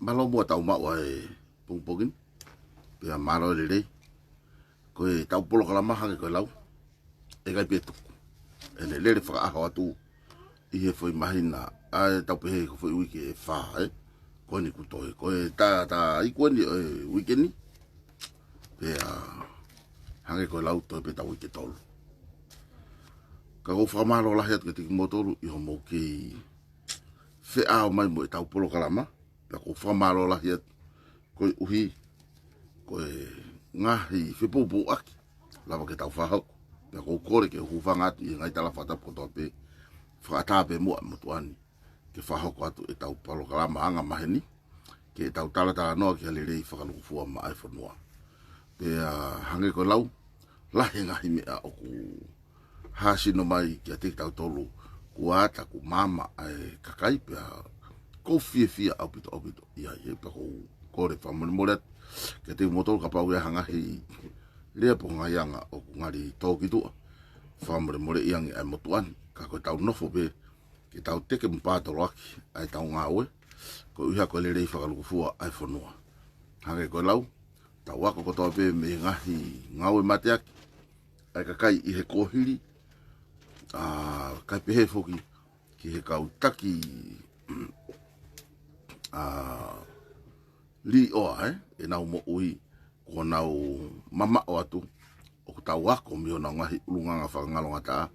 malo mua tau ma wa pung pungin pe malo le ko tau polo kala ma hange ko lau e ga petu ene le fa a ho tu I he foi mahina a tau pe ko foi wiki e fa ko ni ku toi ko ta I ko ni weekend ni pe hange ko lau to pe tau wiki tolu ka go fa malo la het ke ti motoru I ho mo ki fe a mai mo tau polo kala ma pe ko fa malo la het ko uhi ko ngahi fe popo aki lava ke tau fa ho pe ko kore ke hu fa ngati ngai tala fata po to pe whakatape mua mutuani ke whahoko atu e tau palo kalama anga maheni ke tau talatala noa ki halirei whakalukufua ma ai whanua pe hange ko lau lahe ngahi mea oku hasino mai ki a te tau tolu kua ata ku mama ai kakai pe ko fia au pito ia ye pe ko kore whamone moret ke te motor kapau e hangahi lea po ngaianga o ngari tōki tua whamone more iangi ai motuani ka ko tau nofo be ki tau teke mpatolo aki ai tau ngawe ko uha ko lerei whakalukufua ai whanua hange ko lau tau wako ko tau be me ngahi ngawe mate aki ai kakai I he kohiri kai pehe foki ki he kau taki li oa e nau mo ui ko nau mama o atu o tau wako mi o nau ngahi ulunganga whakangalonga taa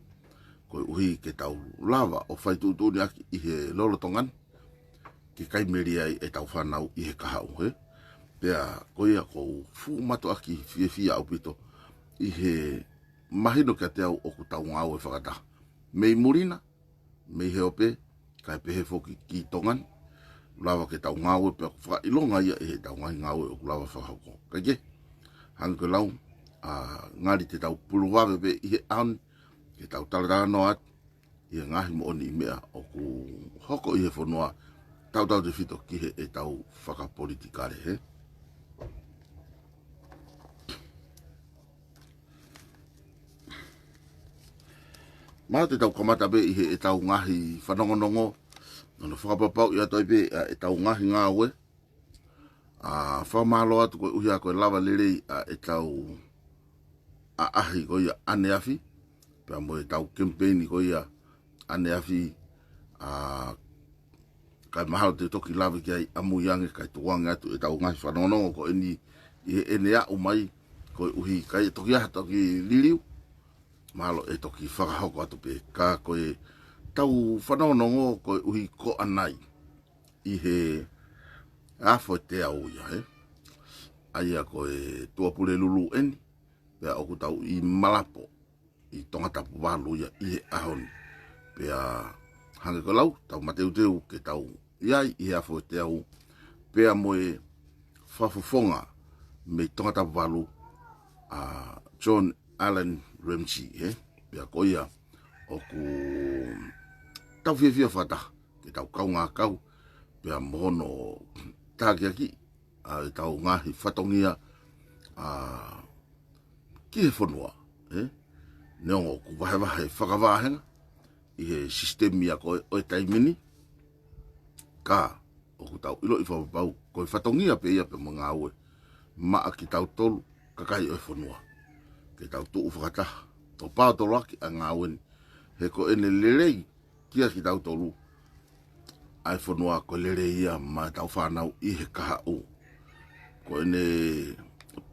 ko uhi ke tau lava o whaitu tūni aki I he lolotongan ke kai meri ai e tau whanau I he kahau pea ko ia ko fu mato aki fia au pito I he mahino kia te au o ku tau ngau e whakata mei murina mei he ope kai pehe foki ki tongan lava ke tau ngau e pea ku whakailonga ia e he tau ngai ngau e o ku lava whakauko kai ke hangi ko lau ngari te tau puluwawe pe I he aun ke tau talatala no at I ngahi mo oni mea o ku hoko I he whanua tau te whito ki he e tau whakapolitikare Mā te tau kamata be I he e tau ngahi whanongonongo Nono whakapapau I atoi be e tau ngahi ngāwe whamalo atu koe uhi a koe lava lerei e tau ahi ko ia ane afi pea mo e tau campaign ko ia ane afi kai mahalo te toki lawi ki ai amu yange kai tuwange atu e tau ngahi whanongonongo ko eni I ene a umai ko uhi kai toki aha toki liliu mahalo e toki whakahoko atu pe ka koe tau whanongonongo ko uhi ko anai I he afo te au ia aia koe tuapule lulu eni pea oku tau I malapo I tongatapu walu ia I he ahoni pea hange ko lau tau mateuteu ke tau iai I he afo te au pea moe whafufonga me tongatapu walu John Allen Ramsey pea ko ia oku tau fia whata ke tau kau ngā kau pea mohono tākiaki tau ngahi whatongia ki he whanua neongo ku wahe whakawahenga I he sistemi a koe o e taimini ka o ku tau ilo I whapapau koe whatongia pe ia pe mga aue maa ki tau tolu kakai o e whanua ke tau tuu whakataha o pātolo aki a ngā weni he ko ene lerei kia ki tau tolu ai whanua ko lerei ia ma tau whanau I he kaha o ko ene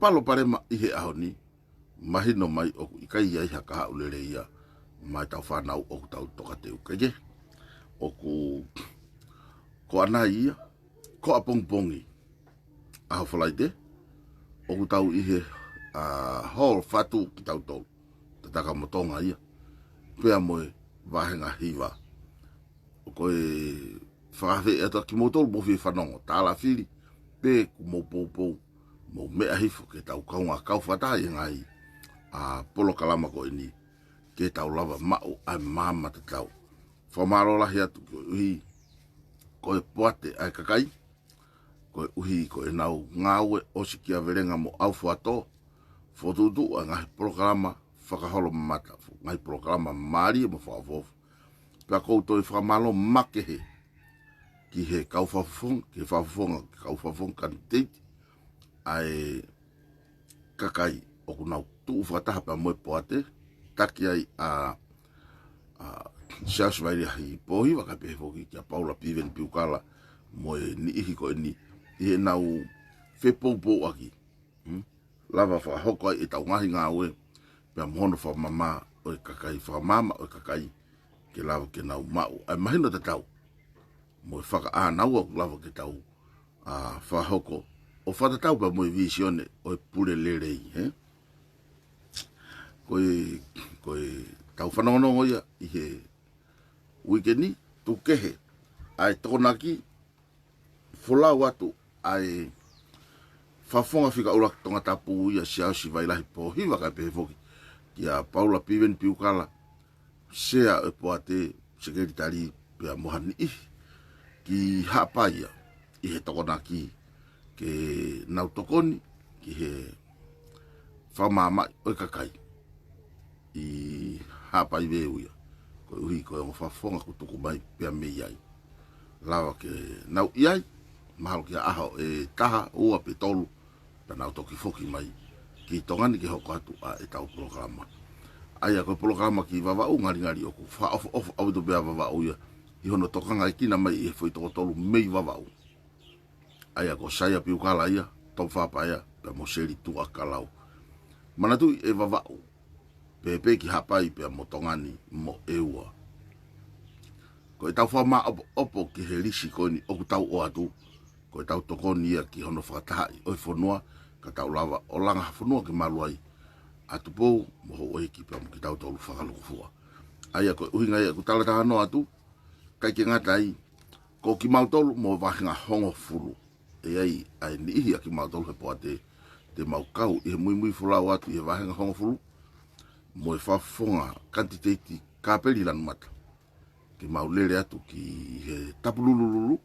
palo parema I he ahoni mahino mai o ikai ia I haka hau lerei ia mai tau whanau o tau toka teu kaje o ko ana ia ko apongpongi a hawhalaite o tau I he hall fatu ki tau tolu te taka motonga ia pea moe wahenga hiwa o koe whakawhi e toki motolu mo whi whanongo tāla whiri pe ku mo poupou mo mea hifo ke tau kaunga kau whatai ngai polo kalama ko ini ke tau lava mao ai mama te tau whamaro lahi atu ko uhi ko e poate ai kakai ko uhi ko e nau ngawe o si kia verenga mo au fuato fotutu a ngahi polo kalama whakaholo mata ngai polo kalama maari mo whakafofu pia koutou I whamalo makehe ki he kaufafong, ki whawhonga ki kaufafong kandidate, ai kakai o kunau tuu whataha pa moe poate, taki ai a Charles Vairi hi pohi waka pehe foki kia Paula Piven Piukala moe ni ihi ko ni i nau whepoupo aki. Lava whahoko ai e tau ngahi ngā ue pia mohono whamama o e kakai, whamama o e kakai ke lava ke nau mau. Ai mahino te tau moe whaka ānau au lava ke tau whahoko o whatatau pa moe visione o e pure lerei. Koe tau whanongonongo ia i he wikeni tu kehe ai tokonaki wholau atu ai whafonga whika urak tonga tapu ia siausi vailahi pohi waka pehe foki kia Paula Piven Piukala sea e poate sekretari pia mohani ki hapaia i he tokonaki ke nau tokoni ki he whamama o kakai i hapai veu ia ko uhi ko o whafonga ko tuku mai pia mei ai lawa ke nau iai mahalo kia aho e taha ua pe tolu pa nau toki foki mai ki tongani ki hoko atu a e tau programa aia ko programa ki vavau ngari o ku wha of au do bea vavau ia i hono tokanga i kina mai e foi toko tolu mei vavau aia ko saia Piukala ia tom whapa ia pe moseri tu a kalau manatu e vavau pepe ki hapai pe motongani mo eua ko tau whama opo ki he risi koni o ku tau o atu ko tau tokoni ia ki hono whakatahi o i whanua ka tau lava o langa whanua ki maluai atu pou moho o hiki pe ki tau tolu whakalukufua aia ko uhinga ia ku talataha no atu kai ki ngatai ko ki mautolu mo wahinga hongo furu e ai ni ihi a ki mautolu he poate te maukau i he mui fulau atu i he wahinga hongo furu mo e whafonga kantiteiti kāperi lanu mata ki maulere atu ki he tapulululu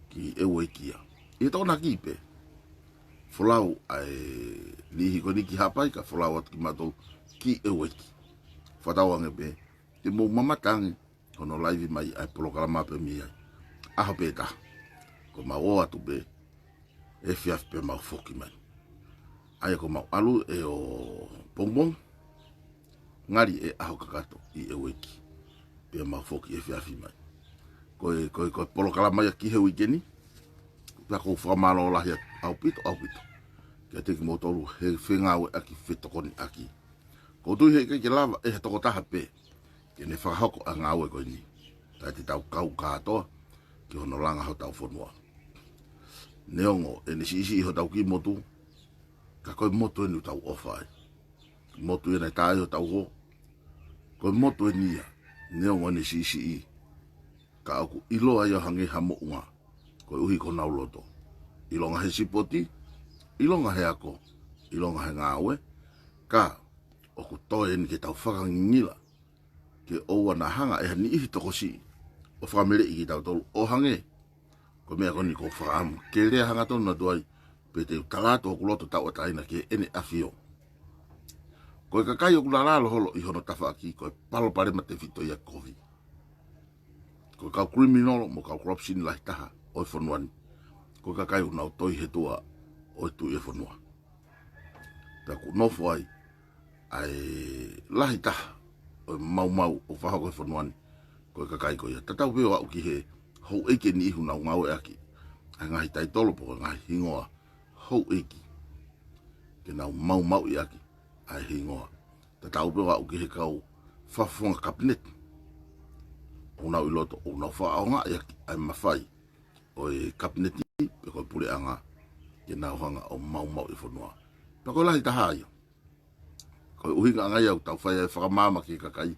ki ewe kia i tona ki pe fulau ai lihi ko ni ki hapai ka fulau atu ki matolu ki ewe ki whatawange pe te mo mamatangi kono live mai ai programa pe mi ai aho pe ta ko ma o atu pe e fiaf pe ma foki mai ai ko ma alu e o bongbong ngari e aho kakato i e weki pe ma foki e fiafi mai ko programa mai ki he weekend la ko fa malo la ya au pito ke te ki motoru he whenga we aki whetokoni aki ko tu he ke lava e toko taha pe ke ne whakahoko a ngā ue koe ni tai te tau kau kātoa ki hono langa ho tau whanua neongo e ne si ho tau ki motu ka koe motu e ni tau ofai motu e nei tai ho tau ho koe motu e nia neongo e ne si ka aku iloa ia hange hamo unga koe uhi ko nauloto ilonga he sipoti ilonga he ako ilonga he ngā ue ka oku toe ni ke tau whakangingila ke oua na hanga e ni ihi toko si o whakamere i ki tau tolu o hange ko mea koni ko whakaamu ke rea hanga tonu na tuai pe te talato o kuloto tau ataina ke ene afio ko e kakai o kulalalo holo i hono tawhaki ko e palo pare ma te fito ia kovi ko kau criminal mo kau corruption lahi taha o e whanuani ko e kakai o nau toi he tua o e tu e whanua pe ku nofo ai lahi taha o mau o whahako e whanuani ko e kakai ko ia tatau peo au ki he hou eike ni ihu nau ngau e aki a ngahi tai tolo po ngahi hingoa hou eiki ke nau mau i aki a hingoa tatau peo au ki he kau whafonga kabinet o nau iloto o nau whaonga i aki ai mawhai o e kabineti pe koe pule anga ke nau hanga o mau i whanua pe koe lahi taha ia ko uhinga ngai au tau whai e whakamama ki kakai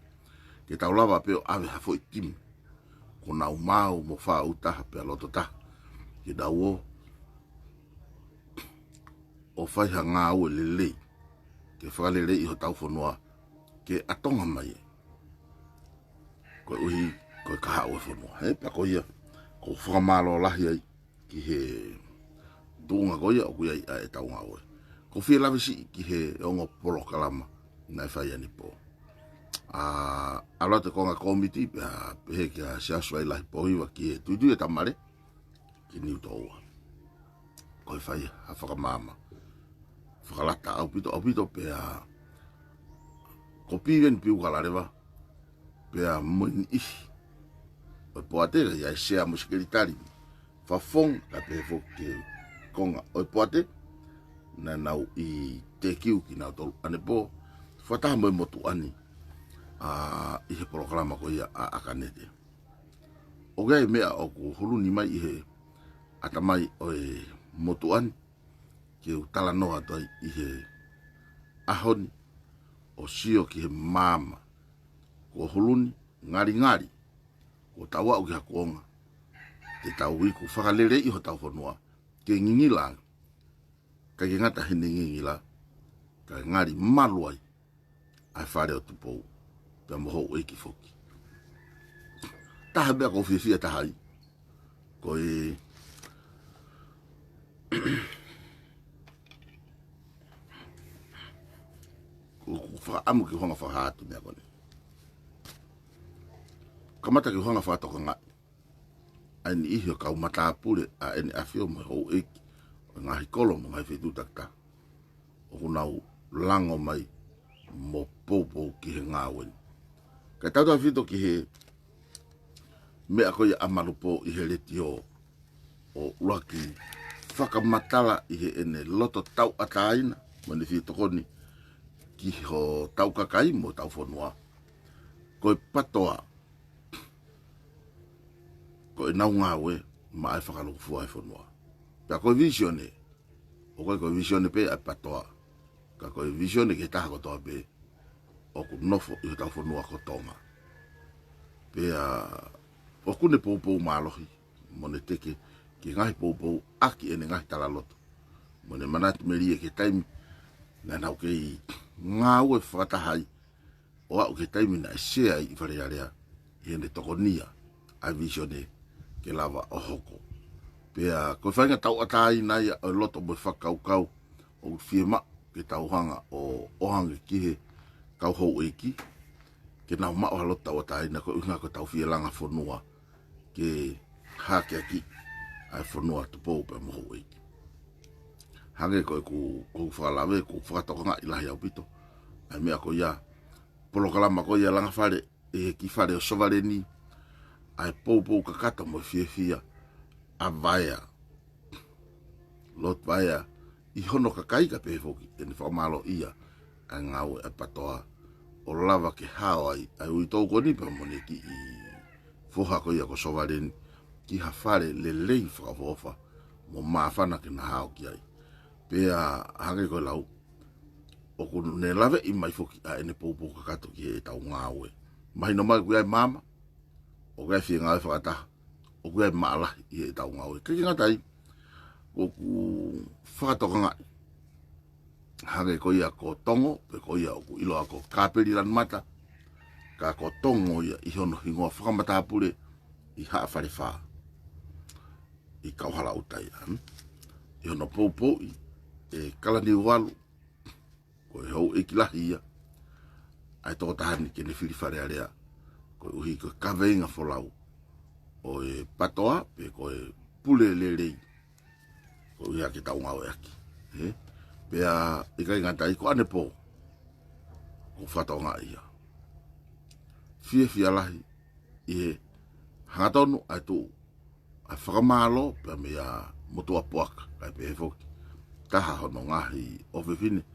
ke tau lava peo awe hafo i timu ko nau mau mo wha utaha pe aloto taha ke nau o whai ha ngā ue lelei ke whakalelei i ho tau whanua ke atonga mai ko uhi ko kaha ue whanua he pa ko ia ko whakamalo lahi ai ki he dunga ko ia o kuia e tau ngā ue ko whia lavisi ki he ongo polo kalama nai whai ani po Alo te konga komiti pe ke sia swai lai poiwa ki tu e tamare ki ni toa ko fai a faka mama whakalata au pito pe ko piwen piu kalareva pe mun ihi o poate ya sea muskelitari fa fong ka pe fo ke konga o poate na nau i te kiu ki na tolu ane po fata mo motu ani i he programa ko ia a kanete o gai mea o ku hulu ni mai i he atamai o motu ani ke utala noa toi i he ahoni o sio ki he mama ko huluni ngari ko tawa o ki hakuonga te tau wiku whakalere i ho tau whanua ke ngingila ka ke ngata hene ngingila ka ngari maluai ai whare o tupou pe moho o eki foki taha bea ko whiwhia tahai ko whaamu ki honga whahatu mea kone kamata ki honga whatoka ngai ai ni ihi o kau matapure a ene awhio mo hou eki o ngahi kolo mo ngai whetu takta o kunau lango mai mo popo ki he ngāwen kai tauta whito ki he mea koe amarupo i he reti o uraki whakamatala i he ene loto tau ataina mo ni whitokoni ki ho tau kakai mo tau whanua koe patoa ko nau ngawe ma ai whakaluku fua ai whanua. Pea koe visione, o koe visione pe ai patoa. Ka koe visione ke taha kotoa pe, o ku nofo i tau whanua ko tonga. Pea, o kune poupou malohi, mone teke, ki ngahi poupou, aki ene ngahi talaloto. Mone manatu merie ke taimi, na nau kei ngawe whakatahai, o au ke taimi na sea i wharearea, i ene tokonia, ai visione, ke lava o hoko. Pea, koe whainga tau atai nai o loto mo whakaukau o whiema ke tau hanga o ohange kihe kau hou eki. Ke nau mao halot tau atai na koe unga ko tau whielanga whanua ke hake aki ai whanua tupou pe mo hou eki. Hange koe ku whakalawe, ku whakatokanga ilahi au pito. Ai mea ko ia, polokalama ko ia langa whare, e ki whare o sovareni, ai poupou kakata mo whiewhia a vaia lot vaia i hono kakai ka pefoki ene whamalo ia a ngau e patoa o lava ke hao ai ui tau koni pa mone ki i foha ko ia ko sovareni ki ha whare le lei whakafofa mo maafana ke na hao ki ai pea hange ko lau o kunu ne lave i mai foki a ene poupou kakato ki e tau ngau e mahino mai kui ai mama o gai whia ngai whakataha, o gai maalahi i e tau ngau e. Kiki ngatai, o ku whakatoka ngai. Hage ko ia ko tongo, pe ko ia o ku ilo ako kāperi lan mata, ka ko tongo ia i hono hingoa whakamatapure i haa whare wha. I kauhala utai an. I hono poupou i e kalani walu, ko e hou e kilahi ia, ai toko tahani ke ne whiri whare area, ko uhi ko kaveinga folau o e patoa pe ko e pule lelei ko ia ke tau ngau aki pea ikai ngatai ko ane po ko whatonga ia fia lahi i he hangatonu ai tu ai whakamalo pe mea motua puaka kai pe hefoki taha hono ngahi o wewhine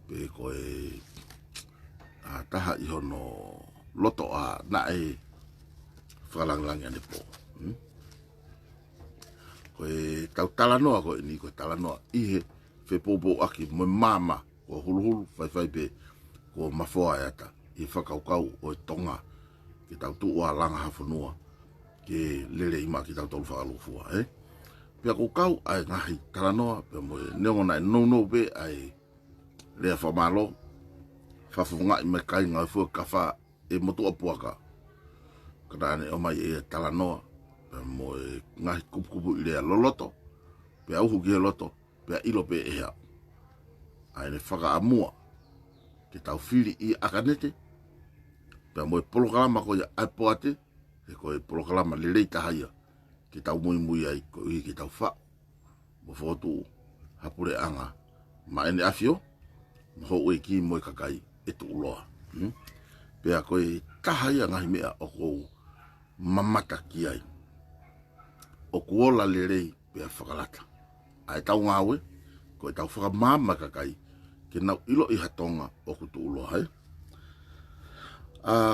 pe ko e taha i hono loto a na e whakalanglangi ane po. Koe tau talanoa koe ni koe talanoa ihe whe popo aki mo mama ko hulu whai pe ko mafoa e ata i whakaukau o e tonga ki tau tua langa hawhanua ke lere ima ki tau tolu whakalufua pia kukau ai ngahi talanoa pe mo neongona e no pe ai lea whamalo whafunga i mai kai ngai fua kawha e motua puaka Karane o mai e talanoa mo e ngahi kupu i rea loloto pe auhu ki he loto pe ilo pe ea ai ne whaka amua ke tau whiri i akanete Pea mo e polokalama ko ia apoate, e ko e polokalama le rei tahaia, ki tau mui ai, ko i ki tau wha, mo fotu hapure anga, ma ene afio, mo ho ue ki mo e kakai, e tu uloa. Pea ko e tahaia ngahi mea o kou mamata ki ai. O kuola le rei, pea whakalata. Ai tau ngawe, ko e tau whakamama kakai, ke nau ilo i hatonga o kutu uloa hai.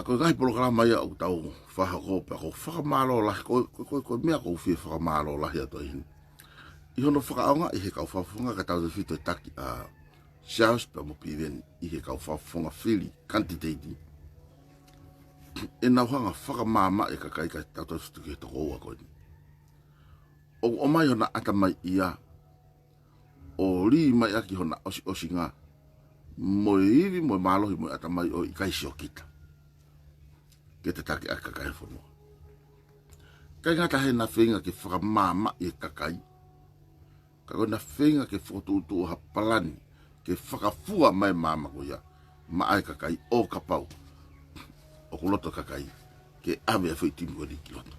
Ko ngai polokalama ia o tau whahako pe ko whakamalo lahi ko mea ko whia whakamalo lahi ato i hini. I hono whakaonga i he kau whafunga ka tau whito e taki shaus pe mo piven i he kau whafunga whiri kantiteiti. E nau hanga whakamama e kakai ka tau tau whito ki he toko ua koe ni. O mai hona ata mai ia o ri mai aki hona osi ngā mo iri mo malohi mo ata mai o i kaisi o kita. Ke te take a kakai whanua. Kai ngata he na whenga ke whakamama i kakai. Ka koe na whenga ke whotutu o hapalani, ke whakafua mai mama ko ia, ma ai kakai o kapau. O kuloto kakai, ke ame a whaitimu ko ni ki loto.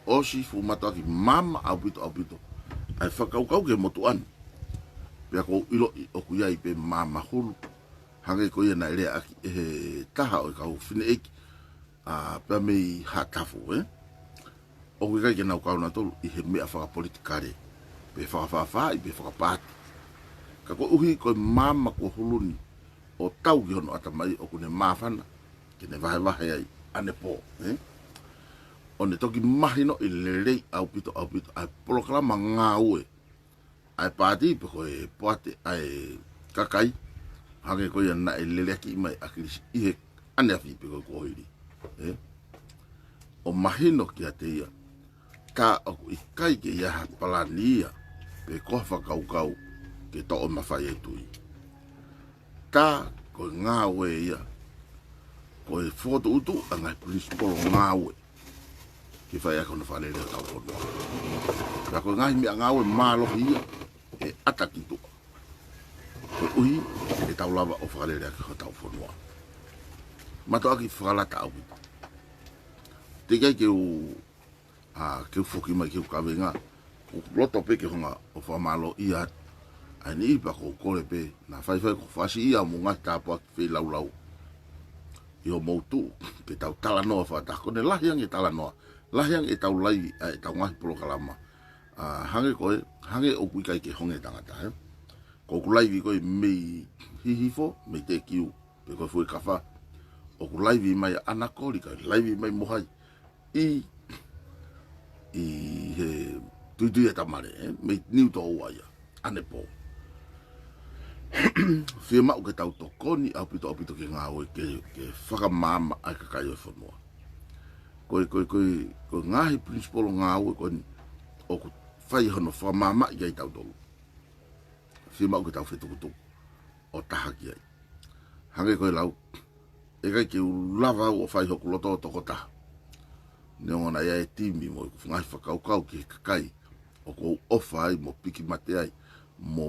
Osi fu matua ki mama au pito. Ai whakaukau ke motu anu. Pea ko ilo i oku iai pe mama hulu. Hange ko ia na ere aki e taha o kau whine eki. Pea mei hatafu, O kai ke nau kauna tolu i he mea whakapolitikare. Pe whakawhawha i pe whakapati. Ka ko uhi ko mama ko huluni o tau ki hono atamai o kune mawhana. Ke ne wahe ai ane po, O ne toki mahino i lerei au pito ai polokalama ngā ue. Ai pāti pe koe poate ai kakai. Hange koe ia na e leleaki i mai akirisi i he ane afi pe koe kohiri. O mahino ki a te ia. Ka aku i kai ke ia palani ia. Pe koha whakaukau ke to o mawhai e tui. Ka koe ngā ue ia. Koe whoto utu a ngai principal ngā ue. Ki whai ako na whare reo tau kono. Ka koe ngahi mea ngā ue mālohi ia. E ataki tua. Koe uhi e tau lava o whare reo ki tau whanua. Mato aki whakalata au pita. Te kai ke u whoki mai ke u kawenga. O loto pe ke honga o whamalo ia. Ai ni ipa ko kore pe. Na whai ko whasi ia mo ngai tāpua ki whi lau. I o mautu ke tau tala noa whatako. Ne lahiang e tala noa. Lahiang e tau laivi e tau ngahi polokalama. Hange koe, hange o kui kai ke honge tangata. Ko ku laivi koe mei hihifo, mei te kiu. Pe koe fui kawha. O ku laivi mai anako, li kai laivi mai mohai. I he tuitui e tamare, mei niu to uaia, ane po. Whia mau ke tau tokoni, au pito ke ngā oe, ke whakamama ai kakai oe whanua. Koe ngahi principal ngā oe, koe o ku whai hono whamama i ai tau tolu. Whia mau ke tau whetukutu, o taha ki ai. Hange koe lau, e kai ke lava o whai hoku loto o toko taha. Ne ngona ia e timi mo i ngai whakaukau ki he kakai o kou ofa ai mo piki mate ai mo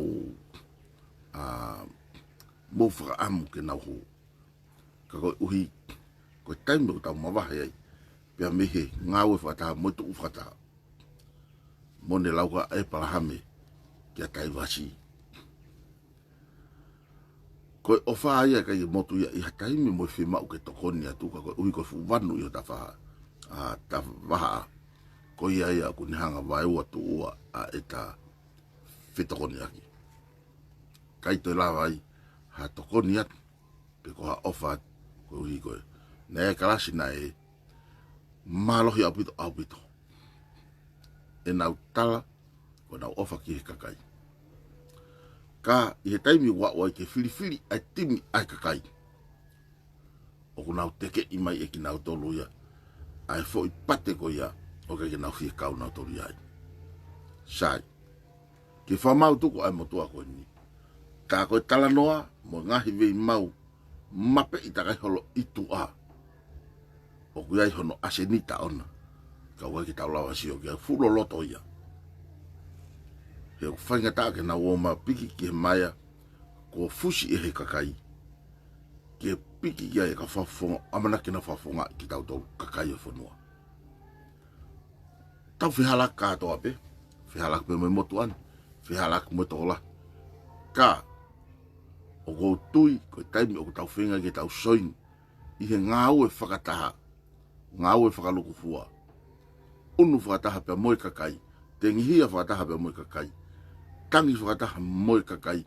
whakaamu ke nau hou. Ka koe uhi, koe taime o tau mawahe ai, pia mehe ngā ue whataha mo tu whataha. Mo ne lauka e palahame ki a taiwasi. Koe ofa ai a kai motu ia i ha taime mo i whimau ke tokoni atu, ka koe uhi koe fuwanu i o ta whaha. Ta waha ko ia ia ku ni hanga vai ua tu ua a eta fitokoni aki. Kai te la vai ha tokoni atu pe ko ha ofa ko hi koe. Ne kalasi na e malohi au pito. E nau tala ko nau ofa ki he kakai. Ka i he taimi wa ke whiri ai timi ai kakai. O ku nau teke i mai e ki nau tolu ia. Ai fo i pate ko ia o ke nau fie kau nau tori ai. Sai. Ke whamau tuku ai motua koe ni. Ka koe tala noa mo ngahi vei mau mape i takai holo itu a. O kui ai hono asenita ona. Ka wai ki tau lawa si o kia fulo loto ia. He o whainga ta ke na uoma piki ki he maia ko fusi e he kakai. ke piki ia e ka whafonga, amana kina whafonga ki tau tau kakai o whanua. Tau whihalak katoa pe, whihalak pe mai motu an, whihalak mo tola. Ka, o kou tui, koe taimi o tau whenga ki tau soin, i he ngāu e whakataha, ngāu e whakaluku fua. Unu whakataha pia moe kakai, te ngihia whakataha pia moe kakai, tangi whakataha moe kakai,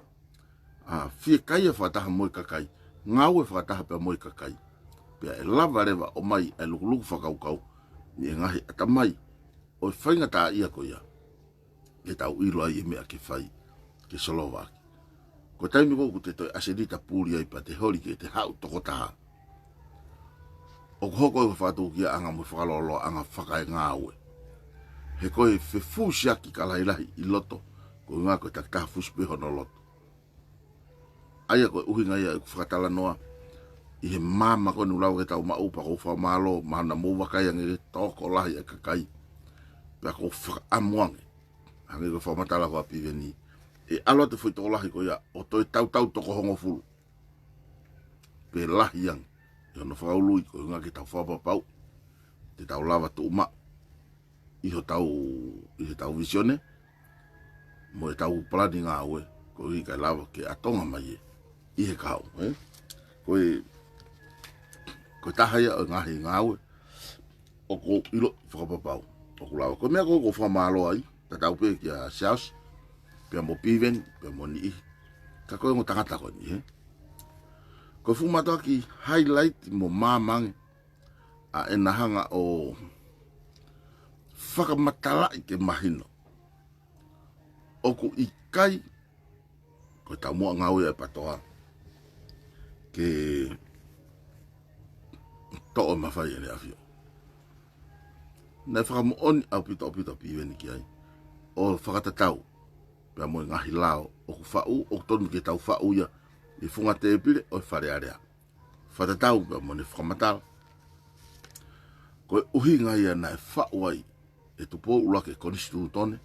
fie kai e whakataha moe kakai, ngāu e whakataha pia moe kakai. Pia e lava rewa o mai e lukuluku whakaukau, ni e ngahi ata mai, o e whainga tā ia ko ia, e tau ilo ai e mea ke whai, ke Slovaki. Ko taimi koku te toi asedita pūri ai pa te hori ke te hau toko taha. O hoko e whātou kia anga mo whakalolo anga whakae ngāue. He koe whewhusiaki ka lahilahi i loto, ko ngā koe taktaha fuspiho no loto. Aia koe uhinga ia e whakatala noa, i he māma koe nulau ke tau maupa ko whamalo, mahana mōwakai ange toko lahi e kakai, pia ko whakamuange, hange koe whamatala ko api veni. E alo te whaitoko lahi ko ia, o toi tau toko hongo fulu. Pe lahi yang, i hono whakaului ko ngā ki tau whapapau, te tau lava tu uma, i he tau visione, mo e tau plani ngā ue, ko i kai lava ke atonga mai e, i he kau, Koe tahaya o ngahi ngā ue, o ko ilo whakapapau, o ko lava. Ko mea ko whamalo ai, ta tau pe ki a South, pia mo piven, pia mo ni i. Ka koe ngo tangata koe ni, Ko fumatoa ki highlight mo māmangi a e nahanga o whakamatala i ke mahino. O ku i kai, ko tau mua ngau e patoa, ke to'o mawhai e le awhio. Nei whakamu oni au pito piweni ki ai. O whakatatau, pia mo ngahi lao, o ku whau, o tonu ke tau whau ia, i funga te pile o whare area. Whatatau pia mo ne whakamatala. Koe uhi ngai ana e whau ai, e tupo ula ke konistu tone,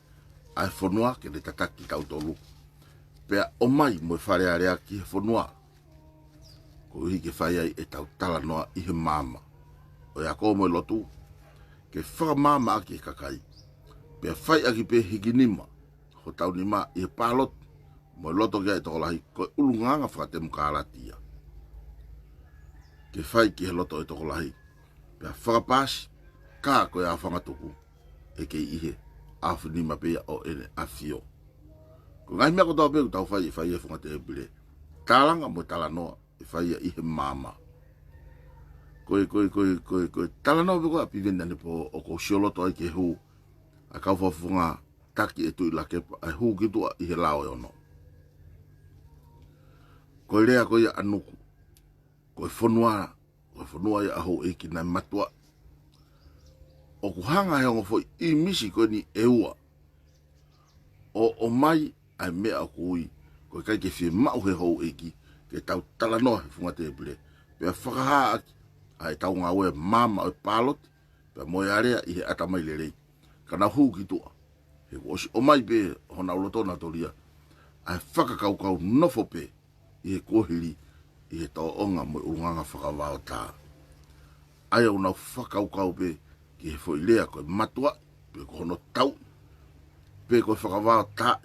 ai whanua ke le tataki tau tolu. Pia o mai mo e whare area ki he whanua. Ko uhi ke whai ai e tau tala noa i he mama. O ia ko mo e lotu, ke whakamama aki e kakai. Pia whai aki pe higinima, ho tau nima i he pālot, mo e loto kia e tokolahi, koe ulunganga whakatemu kālatia. Ke whai ki he loto e tokolahi, pia whakapasi, kā koe a whangatuku, e kei ihe, awhinima pia o ene awhio. Ko ngai mea kotoa pia tau whai e whai e whangate e bile, tālanga mo tala noa, e whai e ihe mama. Koe, tala noa pia koe api vendane po o ko sioloto ai ke huu, a kau whafunga taki e tui lakepa, ai huu kitua i he lao e ono. Koe rea koe ia anuku, koe whanua ia aho e ki nai matua. O ku hanga he ongo foi i misi koe ni e ua. O mai ai mea ku ui, koe kai ke whie mau he hou e ki, ke tau tala noa he funga te pile. Pea whakahaa aki, ai tau ngā ue mama o pālot, pea moe area i he atamai le rei. Kana huu ki tua, he osi o mai pe hona ulotona toria, ai whakakaukau nofo pe, i he kohiri, i he tau onga mo urunganga whakawao tā. Ai au nau whakaukau pe, ki he whoilea koe matua, pe ko hono tau, pe koe whakawao tā,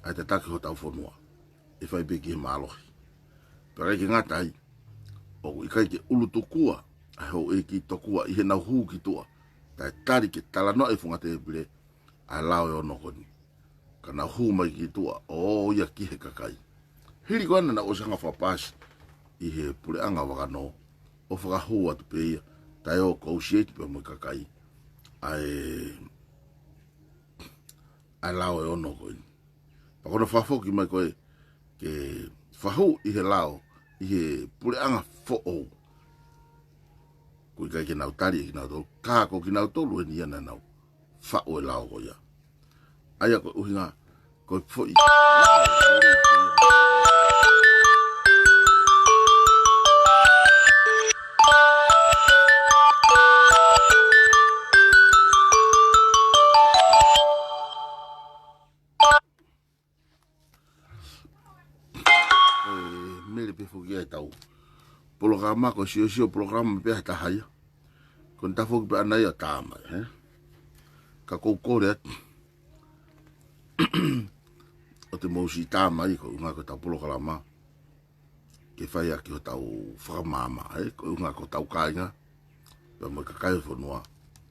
ai te taki ho tau whanua, e whai pe ki he mālohi. Pe rei ki ngata ai, o i kai ke ulutukua, ai hou e ki tokua, i he nau huu ki tua, tai tari ke tala no e funga te pile, ai lao e ono koni. Ka nau huu mai ki tua, o ia ki he kakai. Hiri koana na osanga whapasi, i he pule anga wakano, o whakahua tu pe ia, tai o kousieti pe mo kakai, ai lao e ono koni. Pakona whafoki mai koe, ke whahu i he lao, i he pule anga fo'ou. Koe kai ke nau tari e ki nau tolu, kako ki nau tolu e ni ana nau, whao e lao ko ia. Aia koe uhinga, koe fo'i. mele pe foki ai tau programa ko sio programa pe ta haya kon ta foki pe anai a tama ka ko kore o te mousi tama i ko nga ko tau programa ke fai aki o tau whakamama ko nga ko tau kainga pe mo ka kai fo noa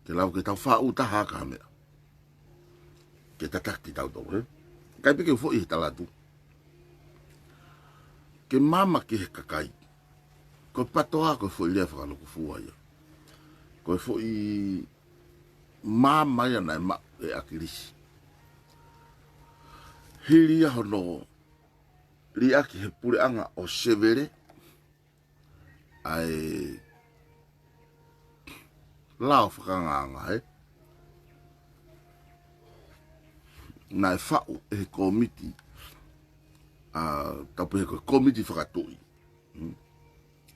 te lau ke tau wha u taha ka mea ke tataki tau tau kai pe ke fo i talatu ke mama ke kakai ko patoa ko fo ile fa no ku fu ia ko fo i mama ya na ma e akilis hilia hono li aki he pure anga o severe ai lao fa anga na fa e komiti tapu he komiti whakatui.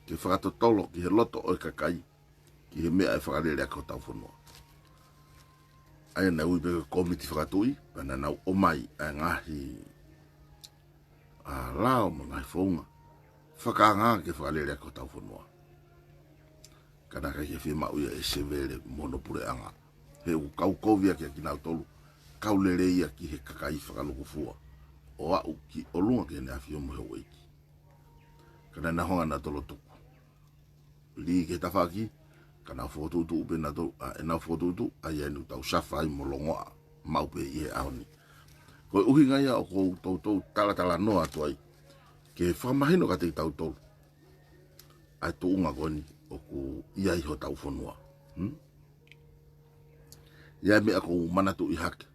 Ke whakatotolo ki he loto o kakai, ki he mea e whakarere ako tau whanua. Aia na ui peke komiti whakatui, pana nau o mai a ngahi lao mo ngahi whaunga. Whakanga ke whakarere ako tau whanua. Kana kai ke whima uia e severe monopure anga. He u kau kovia ki a kinau tolu, kau lere ia ki he kakai whakaluku fua. O au ki o lunga ke ne awhio mo he weiki. Kana na honga na tolo tuku. Li ke tawhaki, kana whotutu upe na tolo, e na whotutu, a ia nu tau sawhai mo longoa, maupe i he aoni. Koe uhi ngai a o kou tau tala noa tuai, ke whamahino ka te tau tolu. Ai tu unga koni, o ku ia iho tau whanua. Ia me ako manatu i hake.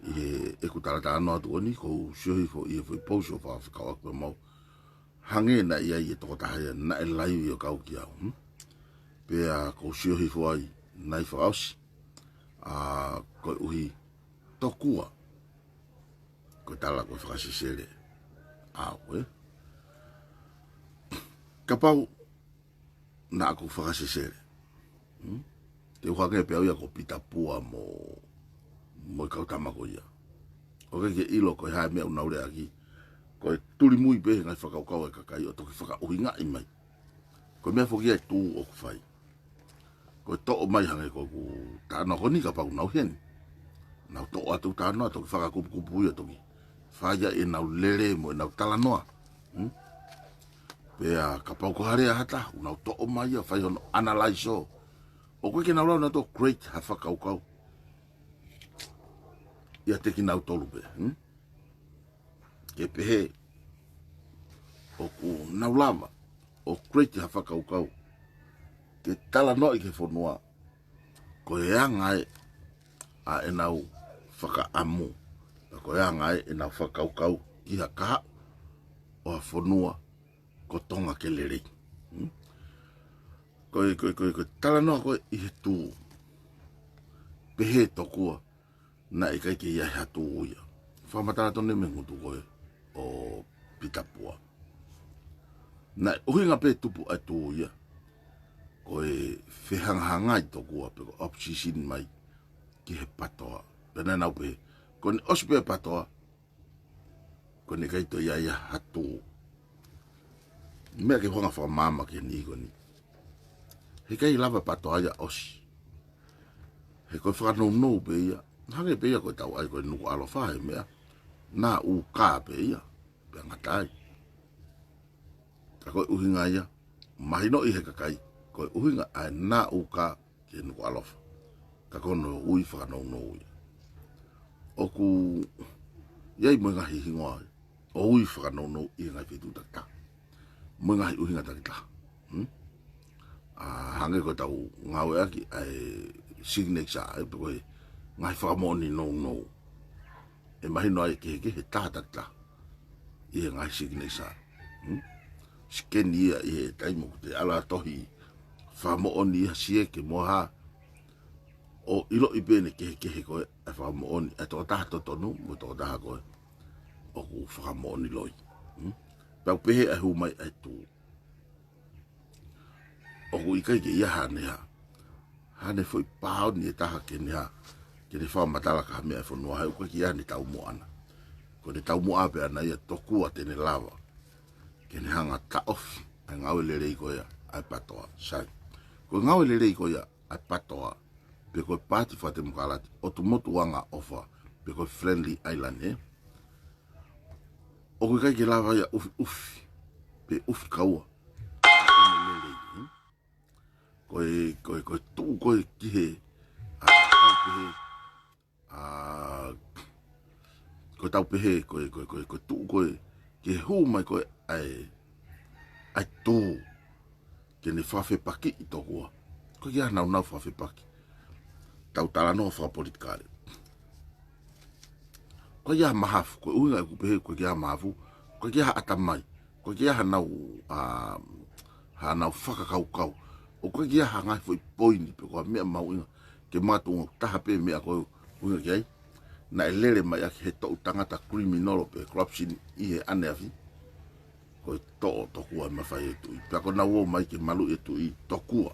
E ku tala noa tu oni ko siohi fo i fo poso fa ka ko mo hange na ia i to ta ya na e lai i ka ki au pe a ko siohi fo ai nai fo aus ko uhi tokua ko tala ko fa sele we kapau na ko fa sele te ho ke pe au ko pita pua mo ka tama ko ia o ke ilo ko ha me una ure aki ko tuli mui be ngai whakau kau e kakai o toki whaka uhinga i mai ko mea whoki ai tū o ku whai ko to o mai hange ko ku tāna honi ka pau nau hen nau to atu tāna toki whaka kupu ia toki whaia e nau lere mo e nau tala noa pea ka pau ko harea hata nau to o mai a whai hono analyze o koe ke nau lau na to great ha whakau kau ia te ki nau tolu pe. Ke pehe o ku nau lama o kreti ha whakau kau. Ke tala noi ke whanua ko e angai a e nau whaka amu. Ko e angai e nau whakau kau ki ha kaha o a whanua ko tonga ke lere. Ko tala noa ko i he tū. Pehe tokua. Na e kai ke ia hatu uia. Whamatara tone me ngutu koe o pitapua. Na uhinga pe tupu ai tu uia. Koe whehangahangai tokua pe ko opposition mai ki he patoa. Pena nau pe, ko ne ospe patoa, ko ne kai to ia hatu. Mea ke honga whamama ke ni ko ni. He kai lava patoa ia osi. He koe whakanau nou pe ia. Hange pe ia ko tau ai ko nuku alo whae mea. Na u ka pe ia. Pe ngatai. Ka koe uhinga ia. Mahino i he kakai. Koe uhinga ai na u ka ke nuku alo wha. Ka kono ui whakanau no ui. Oku iai mo ngahi hingoa. O ui whakanau no i ngai whitu takta. Mo ngahi uhinga takta. Hange ko tau ngawe aki ai signature ai pe koe ngai whakamoni no. E mahino ai ke he tātakta. I he ngai signature. Skeni ia i he taimu te ala tohi. Whakamoni ia sie ke moha. O ilo i bene ke he koe. E whakamoni. E tō taha totonu. Mo tō taha koe. O ku whakamoni loi. Pau pehe ai hu mai ai tū. O ku ikai ke ia hanea. Hane foi pāo ni e taha ke nea. Ke ne whamatala ka mea e whanua hau kwa ki ane tau moana. Ko ne tau moa pe ana ia tokua tene lava. ke ne hanga ta off ai ngau le rei ko ya ai patoa sai ko ngau le rei ko ya ai patoa pe ko party fa te mukala o tu motu wanga offer pe ko friendly island o ko kai ke lava ya uf pe uf kaua ko tu ko ki he ko tau pehe ko tu ko ke hu mai ko ai tu ke ne fa fe paki i to ko ya na fa fe paki tau tala no fa politikale ko ya mahaf ko unga ku pehe ko ya mafu ko ya atamai ko ya ha na fa kau o ko ya hanga foi point pe ko me mau ke matu ta hape me ko unga kai na elere mai he to tangata criminal pe corruption i he aneafi ko to kua ma fai tu pe ko na wo mai ke malu e tu i to kua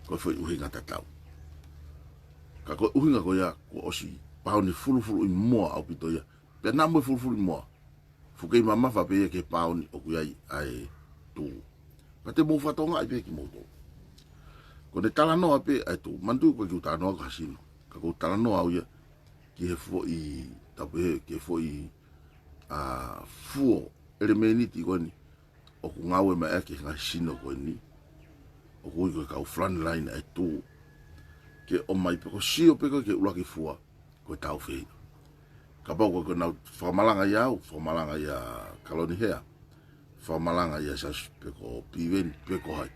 ko foi uhinga tatau ka ko uhinga ko ya ko osi pa ni fulu i mo au pito ya pe na mo fulu mo fu ke mama fa pe ke pa ni o ku ai tu pa te mo fa tonga ai pe ki mo to ko ne tala no ape ai tu mandu ko ki ta no ka sino ka ko tala no au ya ki he fo i tape ke fo i fuo elemeniti ko ni o ku ngawe ma ke nga sino ko ni o ku ka front line ai tu ke o mai pe ko sio pe ko ke ula ki fua ko tau fe ka ba ko na famalanga ya kaloni hea famalanga ya sa pe ko piven pe ko hai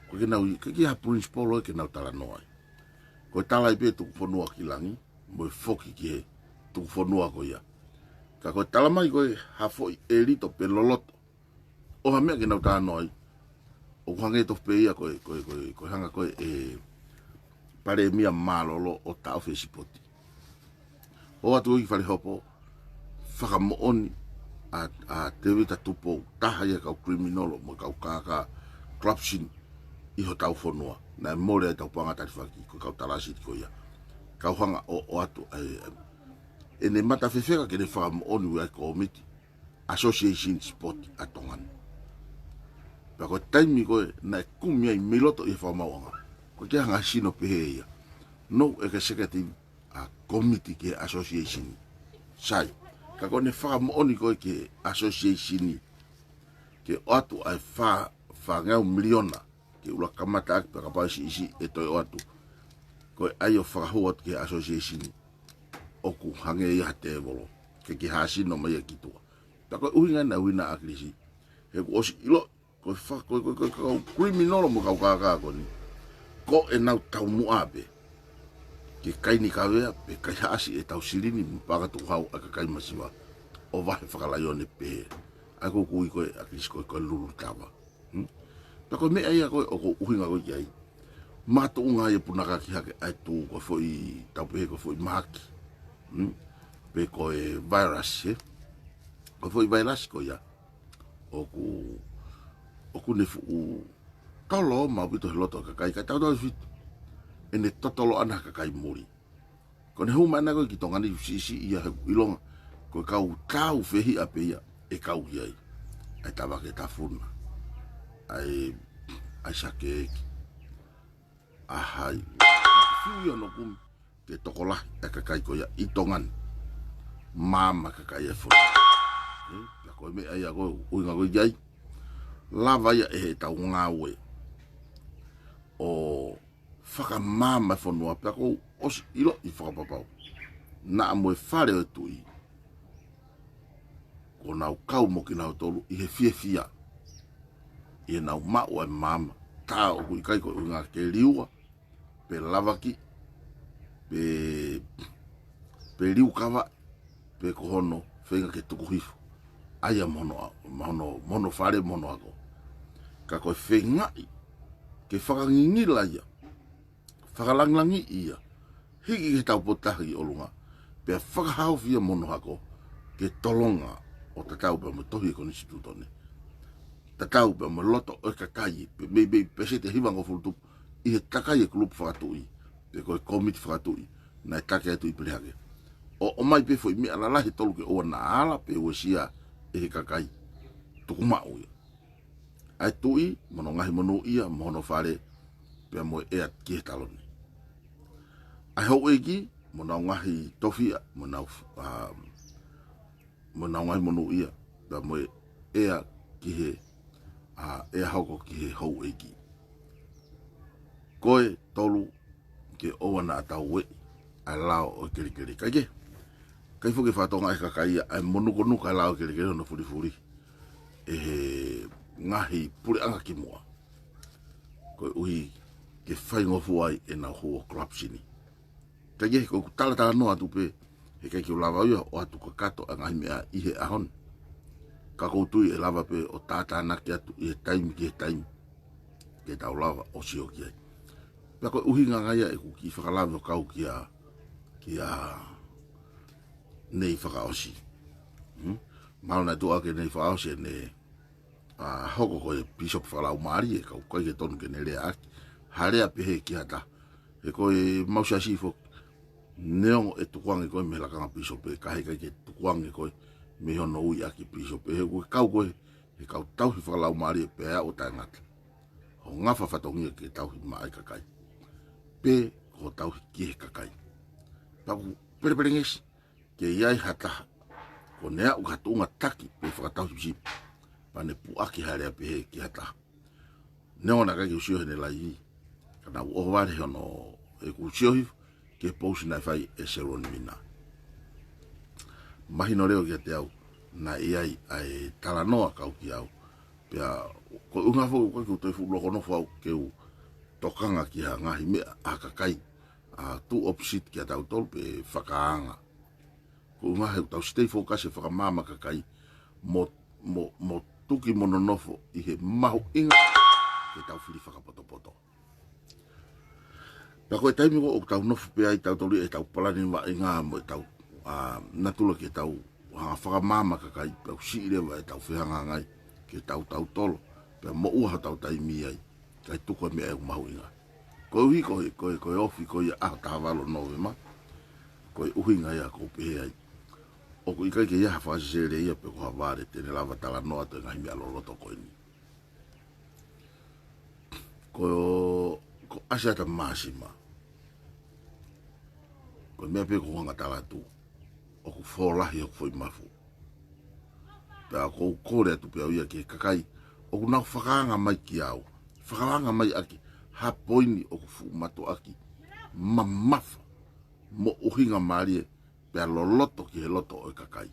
ko ke na ke ha principal ke na tala noi ko tala pe tu fo no kilangi mo foki ke tu fo no ko ya ka ko tala mai ko ha fo elito pe loloto o ha me ke na tala noi o hange to pe ya ko hanga ko pare mia malolo o ta ofesi poti o atu i fale hopo faka mo oni a tewe ta tupo taha ya ka criminal mo ka corruption i ho tau fonua na more ta panga ta faki ko ka talasi ko ya ka hanga o atu ene mata fefeka ke ne faka mo oni wa committee association sport atongan pa ko taimi ko na kumia i miloto i fa mawanga ko ke hanga sino pe ya no executive a committee ke association sai ka ko ne fa mo oni ko ke association ke atu ai fa ngau miliona ke ula kamata ak pa pa si e to atu ko ayo fa ho ke association o ku hange ya te bolo ke hasi no mai ki to ta ko uinga na wina aklisi e ko si ilo ko fa ko criminal mo ka ko ni ko e na tau mu abe ke kai ni ka vea pe kai hasi e tau silini pa tu hau aka kai masiwa o va fa la yo ne pe ako ku ko aklisi ko lulu tava ta ko me ai ko uinga ko ai mato unga e punaka ki hake ai tu ko foi tau pe ko foi maki pe ko e virus ko foi virus ko ya o ku ne fu tolo ma bito loto ka kai ka tau do fit ene totolo ana ka kai muri ko ne huma na ko ki tonga ni si ia ilonga ko kau fehi ape ia e kau ia ai tava ke tafuna ai sake ahai fiu no kum te tokola e ka kai ko ia itongan mama ka kai e fu ya ko me ai go uinga go jai lava ia e tau ngawe o faka mama fonua pe ko os ilo I faka papau na mo fare o tui ko na kau mo ki na tolu I he fia I na ma o mama ta o ku kai ko nga ke liua pe lavaki pe liu kava pe ko hono fenga ke tuku hifu aya mono fare mono ako ka ko fenga ke whakangingila ia whakalanglangi ia hiki ke tau potahi o lunga pe whakahau fia mono hako ke tolonga o tatau pe mo tohi ko nisi tutone tatau pe mo loto o kakai pe mebe pe se te hiwanga fulutup I he takai e kulupu whakatui pe ko e komiti whakatui na e takai atu I pelehake o mai pe foi mi alalahi tolu ke oa na ala pe ua sia e he kakai tukumau ia. Ai tui, mono ngahi monu ia, mono whare, pia moe ea ki taloni. Ai hou eki, mono ngahi tofia, mono ngahi monu ia, pia moe ea ki he, ea hoko ki he hou eki. Koe tolu ke oana atau we, ai lao o kiri kaike. Kai fuke whatonga e kakaia, ai monuko nuka lao kiri no furi. E he ngahi pure anga ki mua. Koe uhi ke whaingofu ai e nau hua corruptioni. Kaike ko tala noa tupe, he kai ki o lava uia o atu kakato a ngahi mea ihe ahon. Ka koutui e lava pe o tata naki atu i he taimi ki he taimi. Ke tau lava o sio ki ai. Pea koe uhi ngangaia e ku ki whakalawe o kau ki a nei whakaosi. Mauna tu ake nei whakaosi e ne hoko koe Bishop whakalau maari e kau koe ke tonu ke ne rea aki. Harea pehe ki hata. E koe mausia sifo neongo e tukuange koe me lakanga Bishop e kahe kai ke tukuange koe me hono ui aki Bishop e he koe kau koe he kau tauhi whakalau maari e pea o tai ngata. Ho ngafa whatongia ke tauhi maai kakai. Pe ko tauhi ki he kakai. Paku pere ngesi ke iai hataha ko nea u hatunga taki pe whakatauhi bisi pane puaki harea pehe ki hataha. Neo na kai usiohe ne lai hi. Kana u ohavare hono e ku usiohi ke pousi nai whai e seroni mina. Mahino reo ki te au na iai ai talanoa kau ki au. Pea ko unga fo ko toi fu loko no fo ke u tokanga ki ha ngahi me a kakai a tu opposite ki tau tol pe whakaanga. Ko unga he tau stay focus e whakamama kakai mo tuki mononofo i he mahu inga ke tau whiri whakapoto. Pea koe taimi ko o tau nofu pe ai tau toli e tau palani wa inga mo e tau natula ke tau whakamama kakai pea usiire wa e tau whihanga ngai ke tau tolo pea mo uha tau taimi ai kai tuko me e mahu inga. Koe uhi koe ofi koe a tahawalo novema koe uhi ngai a ko pe ai o ko ikai ke ia hawhasi sere ia pe ko haware tene lava tala noa to ngai mea loloto koe ni. Ko asiata masima koe mea pe ko hanga tala tu o ko fōlahi o ko fōi mafu. Pea ko kore atu pea uia ke kakai o ku nau whakaanga mai ki au. Whakaanga mai aki ha poini o ku fu mato aki mamafa mo uhinga marie pea loloto ki he loto o kakai.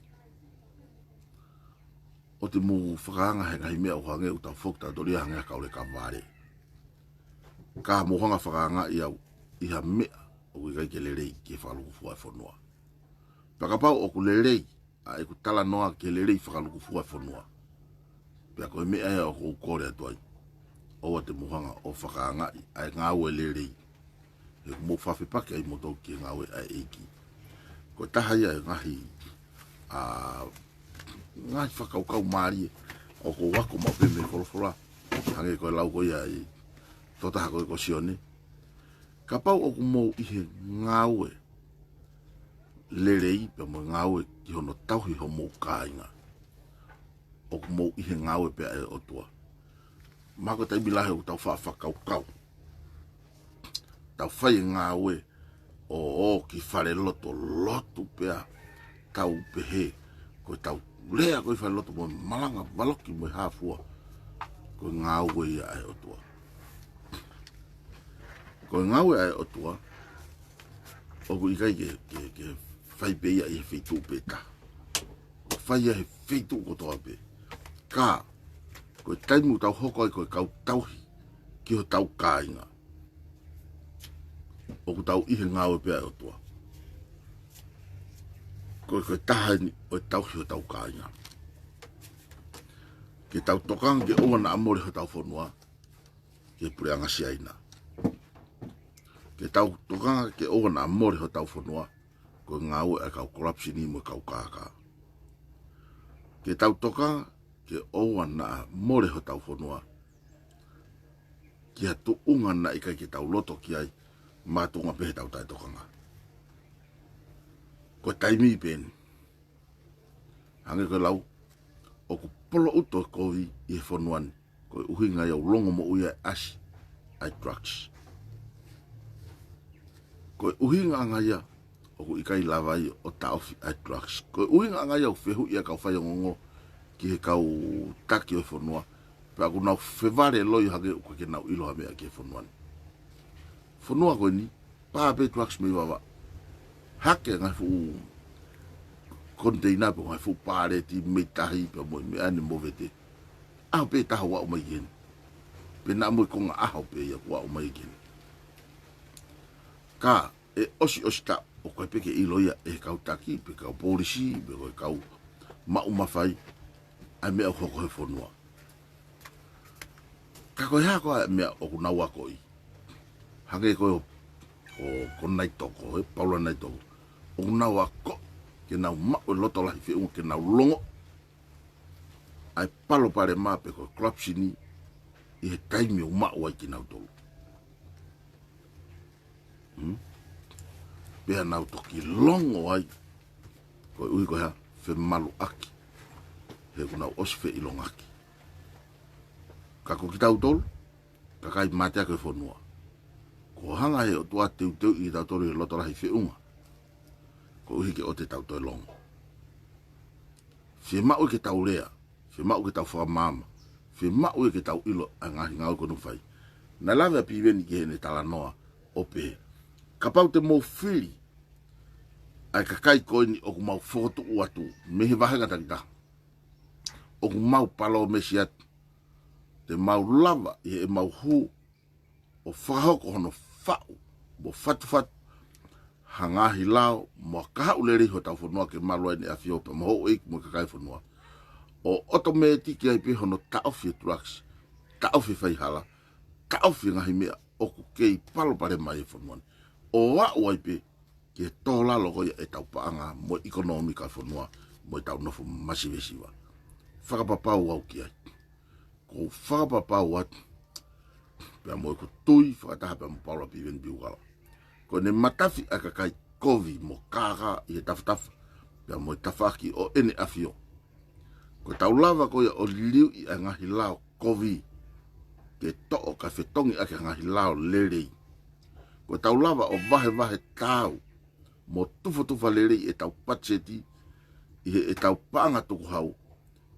O te mu whakaanga he ngai mea o hange uta whokta doria hange kaule ka vare. Ka mohanga whakaanga i au i ha mea o ku ikai ke lerei ke whaluku fua e whanua. Pakapau o ku lerei a e ku tala noa ke lerei whakaluku fua e whanua. Pea koe mea ea o ku kore atuai. O te mohanga o whakaanga ai ngāwe lerei. He mo whawhi pake ai motou ki ngāwe ai eiki. Ko tahai ai ngahi whakaukau maari o ko wako maupe me wholofora. Hange koe lau koe ai totaha koe ko sione. Ka pau o ku mou ihe ngāwe lerei pe mo ngāwe ki hono tauhi ho mou kāinga. O ku mou ihe ngāwe pe ai o tua. Mako tai bilahe o tau whakaukau. Tau whai ngāwe o ki whare loto pea tau pehe. Koe tau rea koe whare loto mo malanga waloki mo hafua. Koe ngāwe ia ai o tua. Koe ngāwe ai o tua. O ku ikai ke whai pe ia i he wheitu peta. Whai ia he wheitu ko toa pe. Ka koe taimu tau hoko ai koe kau tauhi ki ho tau kāinga. O ku tau ihe ngāwe pea o tua. Koe tahani o tauhi ho tau kāinga. Ke tau tokang ke oa na amore ho tau whanua ke pureanga siaina. Ke tau tokanga ke oa na amore ho tau whanua koe ngāwe ai kau corruptioni mo kau kāka. Ke tau tokanga ke oa na more ho tau whanua. Ki hatu unga na ikai ke tau loto ki ai mātunga pehe tau tai tokanga. Ko taimi pen. Hange koe lau, o ku polo uto kovi I fonuani. Ko uhinga ya ulongo mo uia asi ai drugs. Ko uhinga anga ia o ku ikai lava I o taofi ai drugs. Ko uhinga anga ia o fehu ia kau whai ngongo ki he kau taki o fonua. Pea ku nau whevare loi hage o ke nau ilo hame a ki he fonuani. Fonua koe ni, paa pe drugs me wawa. Hake ngai fu container pe ngai fu pare ti me tahi pe mo me ane movete. Aho pe taha wa o mai geni. Pe na mo konga aho pe ia wa o mai geni. Ka e osi ta o koe peke ilo ia e kau taki pe kau polisi pe koe kau mau mawhai ai mea hoko he fonua. Ka koe hako ai mea o kunau ako I. Hake koe o nai toko, Paula nai toko. O kunau ako ke nau mao loto lahi whiunga ke nau longo. Ai palo pare maa pe koe klapsini I he taimi o mao ai ki nau tolu. Pea nau toki longo ai. Koe ui koe ha, fe malu aki. He kunau osi fe ilong aki. Kako ki tau tolu, kakai matea koe fonua. Ko hanga he o tua teu I tau tolu I loto lahi whiunga. Ko uhi ke o te tau toi longo. Fie mau ke tau rea, fie mau ke tau whakamama, fie mau ke tau ilo a ngahi ngau konu whai. Na lawe a piweni ke he ne tala noa o pe. Ka pau te mou whiri, ai kakai koe ni o ku mau whokotu uatu, me he wahenga takita. O ku mau palo me si atu, te mau lava I he mau hu, o whakahoko hono whau, mo fatu, hangahi lao, mo kaha uleri ho tau whanua ke malua ni awhio pa moho eik mo kakai whanua. O automatic ai pe hono taofi drugs, taofi whaihala, taofi ngahi mea oku kei palo pare mai whanua. O wau ai pe ke tō lalo koia e tau paanga mo ekonomika whanua, mo tau nofo masiwesiwa. Whakapapau au ki ai. Ko whakapapau atu, pea mo ko tui whakataha pea mo paula piwen biukala. Ko ne matafi a kakai kovi mo kaka I he tafatafa. Pea mo tafaki o ene afio. Ko tau lava koia o liu I a ngahi lao kovi. Ke to'o ka whetongi a ke ngahi lao lerei. Ko tau lava o vahe tau. Mo tufa lerei e tau patseti. I he e tau paanga tuku hau.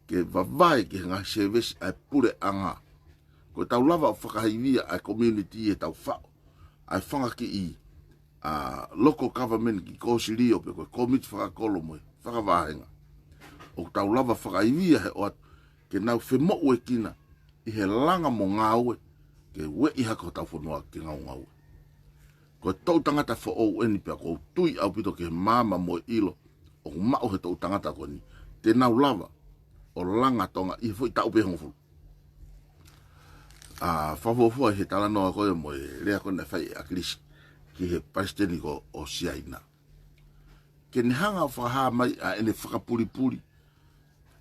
Ke vavai ke ngahi service ai pure anga. Ko tau lava o whakahiwia ai community e tau whao. Ai whangaki I local government ki kōsiri o pe koe komit whakakolo moe, whakavahenga. O tau lava whakaivia he oat, ke nau whemo ue kina, I he langa mo ngāue, ke we I hako tau whanua ke ngau ngāue. Ko tau tangata wha o eni pia, ko tui au pito ke he mama mo ilo, o mao he tau tangata ko ni, te nau lava, o langa tonga, I fo I tau pe hongfulu. Whawofua he tala noa koe mo e rea kone whai akilisi. Ki he palestini ko o siaina. Ke ni hanga o whakaha mai a ene whakapuripuri,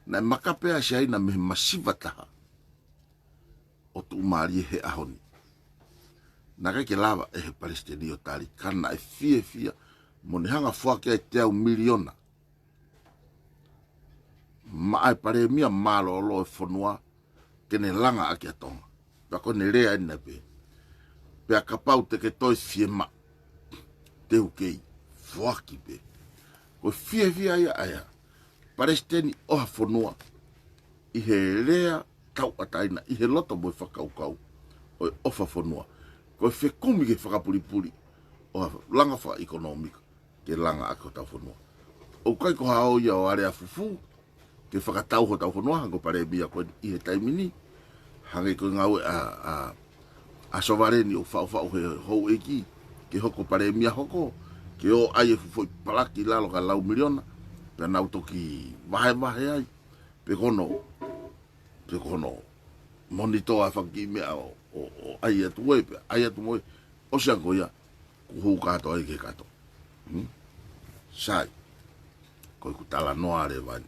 na makapea siaina me masiva taha o tu umari he ahoni. Na kai ke lava e he palestini o tari, kana e fia, mo ni hanga whake e te au miliona. Ma ai pare mia malo o lo e whanua, ke ne langa aki atonga. Pako ne rea ina pe. Pea kapau te ke toi fie ma. Te ukei, whaki pe. Ko fia ia aia. Palestini oha whanua. I he rea tau ataina. I he loto moi whakaukau. O ofa whanua. Ko whe kumi ke whakapuripuri. Oha langa whaka ekonomika. Ke langa ako tau whanua. O kai ko hao ia o area fufu. Ke whakatau ho tau whanua. Hango pare bia koe I he taimini. Hange ko ngau a sovareni o whao he hou eki. Ke hoko pare mia hoko, ke o ai e fufoi palaki lalo ka lau miliona, pe nau toki vahe ai, pe kono, monito a whaki mea o ai atu moe, pe ai atu moe, o siango ia, ku hou kato ai ke kato. Sai, koi ku tala noa re vani.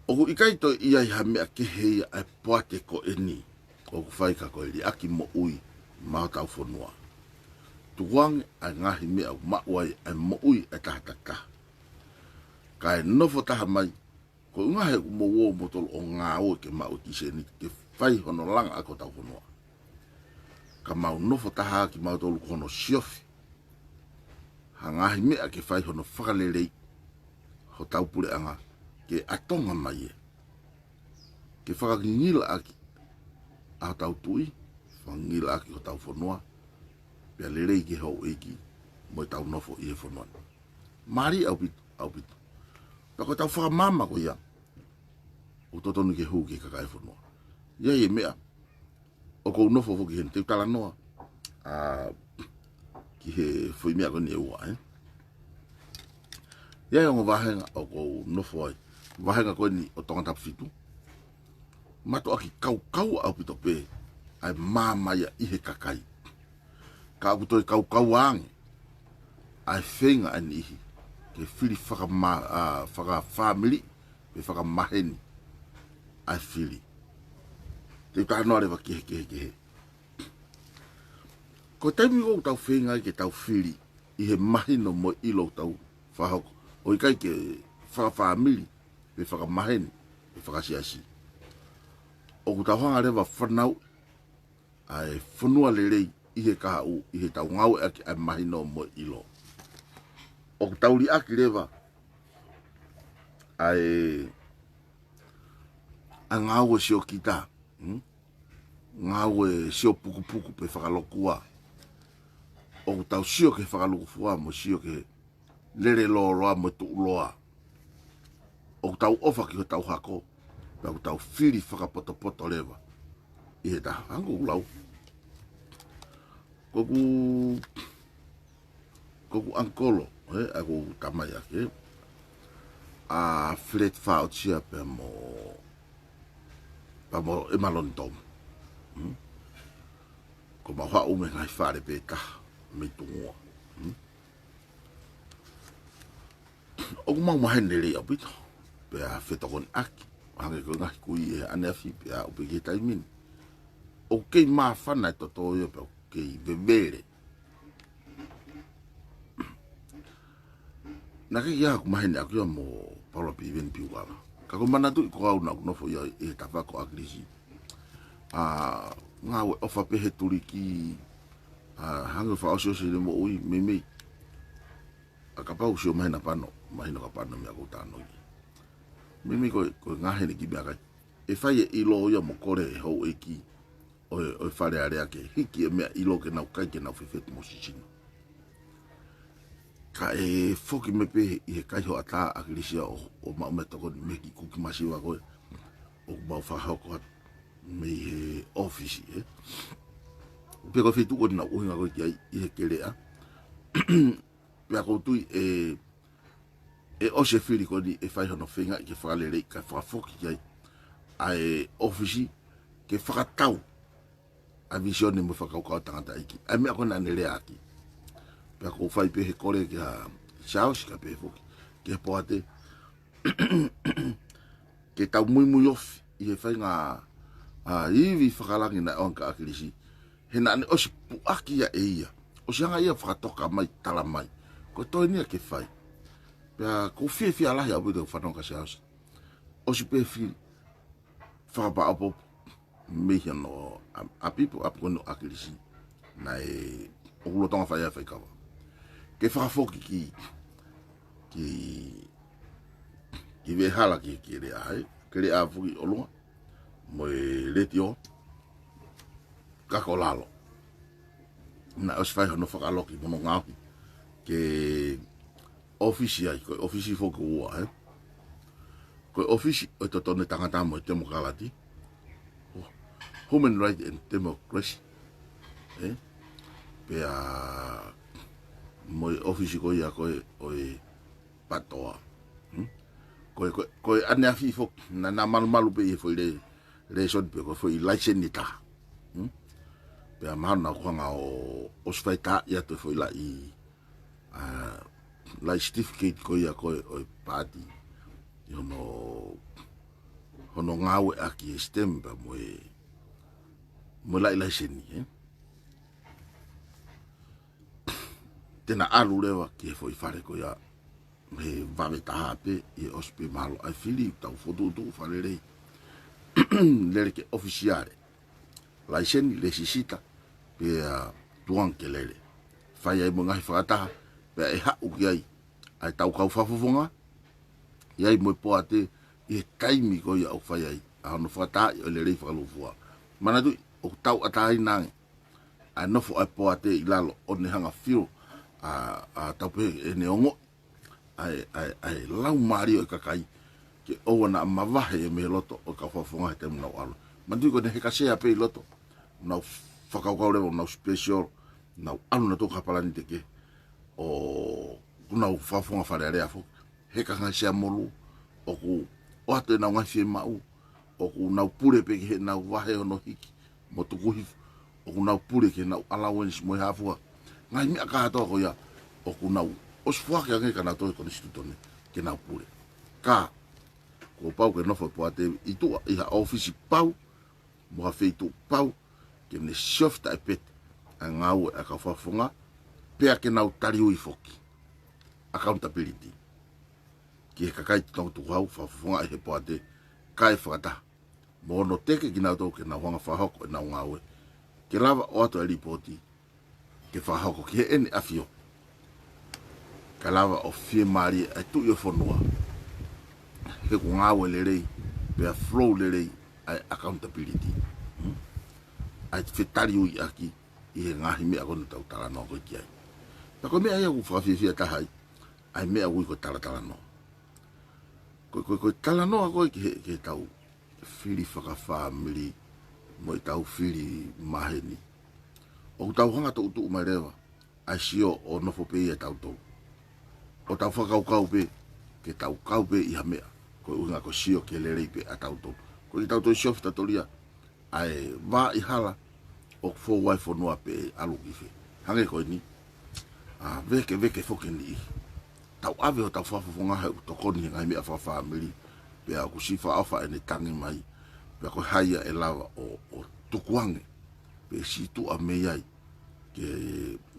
O ku ikaito ia I ha mea ke heia ai poate ko eni, o ku whaika ko ili aki mo ui, mau tau whanua. Tuwange ai ngahi mea mauai ai mo ui ai tahataka. Ka e nofo taha mai, Ko unga he mo wo mo tol o ngā o ke mau ki se ni ke whai hono langa ako tau whanua. Ka mau nofo taha ki mau tolu kono siofi. Ha ngahi mea ke whai hono whakalelei ho tau pure anga ke atonga mai e. Ke whakakingila aki a tau tui, whangila aki ho tau whanua, pia lelei ke hau eiki mo tau nofo i e whanua. Mari au pitu, au pitu. Tako tau whakamama ko ia. O totonu ke hu ke kakai whanua. Ia e mea. O kou nofo fo ki hen te tala noa. Ki he fui mea ko ni e ua, Ia e ngo wahenga o kou nofo ai. Wahenga ko ni o tonga tapu fitu. Mato aki kau au pito pe. Ai mamaya i he kakai. Ka au toi kau ange. Ai whenga ani ihi. Ke whiri whaka family. Pe whaka maheni. Ai whiri. Te tānoa rewa kehe. Ko taimi o tau whenga ke tau whiri. I he mahino mo ilo tau whahoko. O i kai ke whaka family. Pe whaka maheni. Pe whaka siasi. O ku tau hanga rewa whanau. Ai whanua lerei. I he kaha u. I he tau ngau aki ai mahino mo ilo. O ku tau li aki rewa. Ai a ngau e sio kita. Ngau e sio puku pe whakalokua. O ku tau sio ke whakalokufua mo sio ke lere loa mo tu loa. O ku tau ofa ki ho tau hako. Pe ku tau whiri whakapoto lewa. I he taha hangu ulau. Koku ankolo. Ako tamai ake. A flet whao tia pe mo e malon tom. Ko ma wha ume ngai whare pe taha. Me tungua. O ku mau mahene rei au pito. Pe a whetokon aki. Hange ko ngahi kui e ane afi pe a upe ke taimini. O kei maa whana e toto yo pe o kei vevere. Na kei ia ku mahene aku ia mo Paula pi ven pi wala. Ka ko mana tu ko au na ku nofo ia e tawako agrisi. Ngā we ofa pehe turiki. Hange wha osio se le mo ui mei. A ka pau sio mahina pano. Mahina ka pano mea koutano i. Mei ko ngahene ki mea kai. E whai e ilo ia mo kore e hou e ki. O whare area ke hiki e mea ilo ke nau kai ke nau whiwhetu mo sisino. Ka e whoki me pehe i he kaiho a tā akirisia o mau me toko ni meki kuki masiwa koe. O mau whahauko atu me he ofisi e. Pe koe whitu koni nau uhinga koe ki ai i he kerea. Pea koutui e ose whiri koni e whaihono whenga i ke whakalere ka whakafoki ki ai. A e ofisi ke whakatau. A visione mo whakaukau tangata iki. Ai mea kona ane rea aki. Pea ko whai pehe kore ki a shaos ka pehe foki. Ke poate. Ke tau mui ofi. I he whai ngā iwi whakalangi na onka akirisi. He na ane osi puaki ia e ia. Osi hanga ia whakatoka mai tala mai. Ko toi nia ke whai. Pea ko whie alahi au pito whanonga shaos. Osi pehe whiri. Whakapa apopo. Mehi no a people up kono akirisi na e o lo tonga fai fai kawa ke whakafoki ki ve hala ki re ai ke re a fuki o loa mo e retio kako lalo na os fai no whakaloki mono ngahi ke ofisi ai ko ofisi foku ua ko ofisi o totone tangata mo te mo kalati Human Rights and Democracy. Pea moi ofisi ko ia koe patoa. Koe ane afi fok na malu pe foi le son pe ko foi license ni ta. Pea mana ko nga o sfaita ia to foi la i la certificate ko ia koe o party. Yo no hono ngawe aki stemba mo lai seni tena alu lewa ki foi fare ko ia me vave taha pe i ospe malo ai fili tau fotu tu falere lere ke officiale la isen le sisita pe tuang ke lere fai ai mo ngai fata pe e ha u ai ai tau kau fafofonga iai mo po ate e taimi ko ia o fai ai a no fata i le rei falufua mana tu o tau atai nang a no fo po ate i lalo o ne hanga fiu a tau pe e ne ongo ai lau mario e kakai ke o na mavahe e me loto o ka fafonga te mna walo mana tu ko ne ka se pe loto na fakau le na special na anu na to kapalani te ke o kuna fafonga fare afo he ka nga sia molu o ku o ate na nga fie mau o ku na pure pe he na wahe no hiki mo tu ku o ku na pure ke na allowance mo hafu nga mi aka to ko ya o ku na o sfua ke nga kana to ko instituto ne ke na pure ka ko pau ke no fo po ate i tu i ha office pau mo ha feito pau ke ne soft ipet nga u aka fafonga pe ke na utari u foki accountability ki kakai tau tu hau fafonga e po ate kai fata mo no teke ki na to ke na wanga fa hoko na ngawe ke lava o ato ripoti ke fa hoko ke en afio ka lava o fie mari e tu yo fonua ke ku ngawe le rei pe flow le rei accountability ai fitari u aki i ngahi me ako tau tala no ko ki ai ta ko me ai ku fa fie ta hai ai me au ko tala no ko tala no ko ke tau fili faka family mo tau fili maheni o tau hanga to tu mai rewa ai sio o no fo pe e tau to o tau faka kau pe ke tau kau pe i hamea ko unga ko sio ke le pe a tau to ko tau to shof ta tolia ai va i hala o fo wai fo no pe alu ife hange ko ni a veke fo ke ni tau ave o tau fafonga ha to koni ngai me fa family pe a ku sifa afa ene tangi mai pe ko haia e lava o tukuange pe si tu a me ai ke